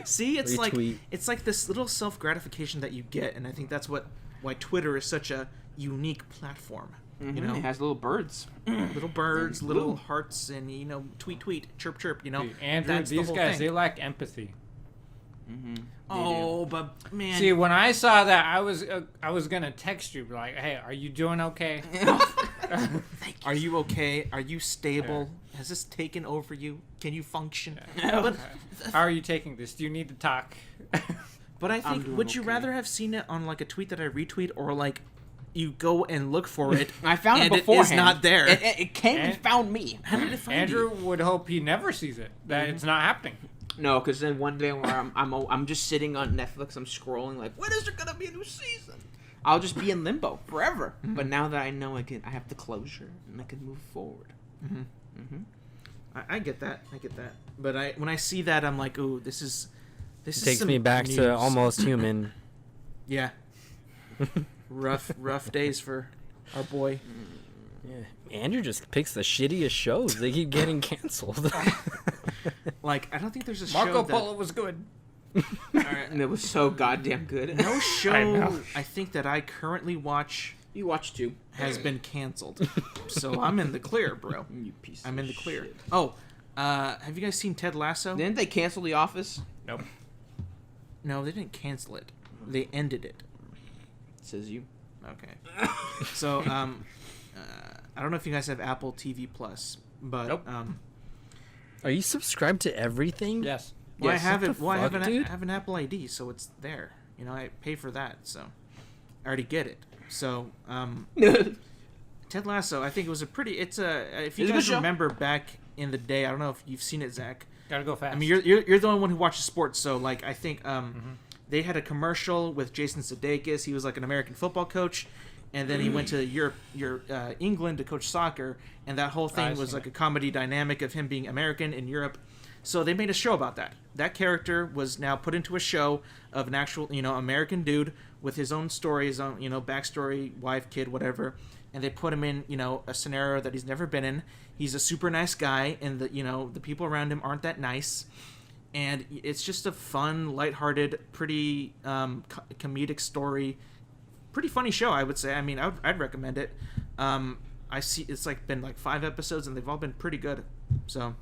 see it's Retweet. like this little self gratification that you get, and I think that's why Twitter is such a unique platform. You know, It has little birds. little birds, little Blue. hearts, and tweet, chirp, chirp. Dude, Andrew, that's the these whole guys, thing. they lack empathy. Oh, but man, See, when I saw that, I was gonna text you, like, "Hey, are you doing okay?" are you okay? Are you stable? Has this taken over you? Can you function? But How are you taking this? Do you need to talk? But I think, doing would you okay. rather have seen it on like a tweet that I retweet, or like you go and look for it. I found and it beforehand. It is not there. It came and found me. How did it find Andrew you? would hope he never sees it. That it's not happening. No, because then one day where I'm just sitting on Netflix, I'm scrolling like, when is there gonna be a new season? I'll just be in limbo forever. But now that I know I have the closure and I can move forward. I get that. But when I see that, I'm like, ooh, this is takes me back news. to Almost Human. Yeah. rough days for our boy. Yeah. Andrew just picks the shittiest shows. They keep getting canceled. Like, I don't think there's a Marco show that... Polo was good. And it was so goddamn good. No show know. I think that I currently watch You watched 2. has been canceled. So I'm in the clear, bro. You piece I'm of in the clear. shit. Oh, have you guys seen Ted Lasso? Didn't they cancel The Office? Nope. No, they didn't cancel it. They ended it. Says you. Okay. So, I don't know if you guys have Apple TV Plus, but Nope. Are you subscribed to everything? Yes. Well, Yes. I have What it. the Well, fuck, I dude? have an Apple ID, so it's there. You know, I pay for that, so I already get it. So, Ted Lasso, I think it was a pretty. It's a. If you It's a good guys show. remember back in the day, I don't know if you've seen it, Zach. Gotta go fast. I mean, you're the only one who watches sports, so like I think they had a commercial with Jason Sudeikis. He was like an American football coach, and then he went to England to coach soccer, and that whole thing I've was seen like a comedy dynamic of him being American in Europe. So they made a show about that. That character was now put into a show of an actual, American dude with his own story, his own, backstory, wife, kid, whatever. And they put him in, a scenario that he's never been in. He's a super nice guy, and the people around him aren't that nice. And it's just a fun, lighthearted, pretty comedic story. Pretty funny show, I would say. I mean, I'd recommend it. I see it's been 5 episodes, and they've all been pretty good. So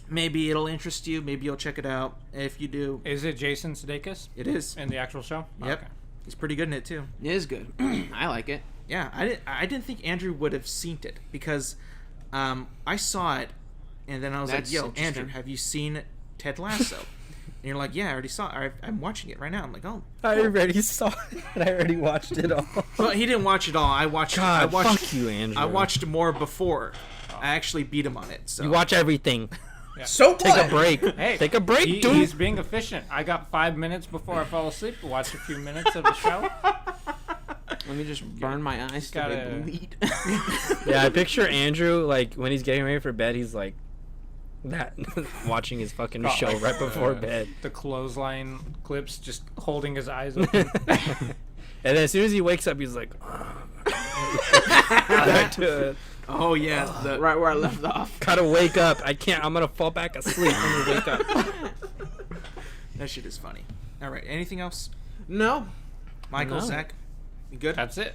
maybe it'll interest you. Maybe you'll check it out. If you do, Is it Jason Sudeikis it is. in the actual show? Yep, Okay. he's pretty good in it too. It is good. I like it. Yeah, I didn't think Andrew would have seen it because I saw it, and then I was That's like, "Yo, interesting. Andrew, have you seen Ted Lasso?" And you're like, "Yeah, I already saw it. I'm watching it right now." I'm like, "Oh." I already saw it. I already watched it all. Well, he didn't watch it all. I watched. God, I watched. fuck you, Andrew. I watched more before. I actually beat him on it. So You watch everything. So Take what? a break. Hey, Take a break, dude. He's being efficient. I got 5 minutes before I fall asleep to watch a few minutes of the show. Let me just burn my eyes till they Gotta- bleed. Yeah, I picture Andrew when he's getting ready for bed. He's like that, watching his fucking show right before bed. The clothesline clips, just holding his eyes open. And then as soon as he wakes up, he's like, back to it. Oh yeah, the Right where I left off. Gotta wake up. I can't. I'm gonna fall back asleep when you wake up. that shit is funny. All right, anything else? No. Michael, No. Zach, you good? That's it.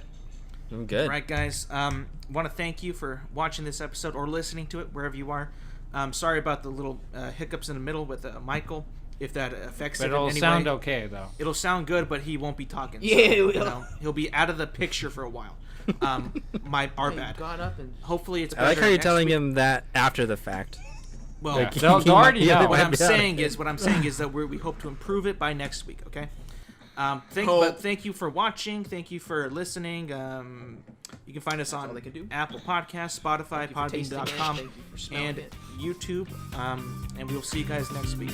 I'm good. All right, guys. Want to thank you for watching this episode or listening to it wherever you are. Sorry about the little hiccups in the middle with Michael. If that affects But it in it'll any sound way. okay, though. It'll sound good, but he won't be talking. Yeah, it will. He'll be out of the picture for a while. Our bad. Got up and Hopefully it's I like better how you're next telling week. him that after the fact. Well, Like, They'll he already might- know. what I'm yeah. saying is that we hope to improve it by next week. Okay. Thank you for watching. Thank you for listening. You can find us on all they can do. Apple Podcasts, Spotify, Thank you for tasting it. Podbean.com, Thank you for smelling and it. YouTube. And we'll see you guys next week.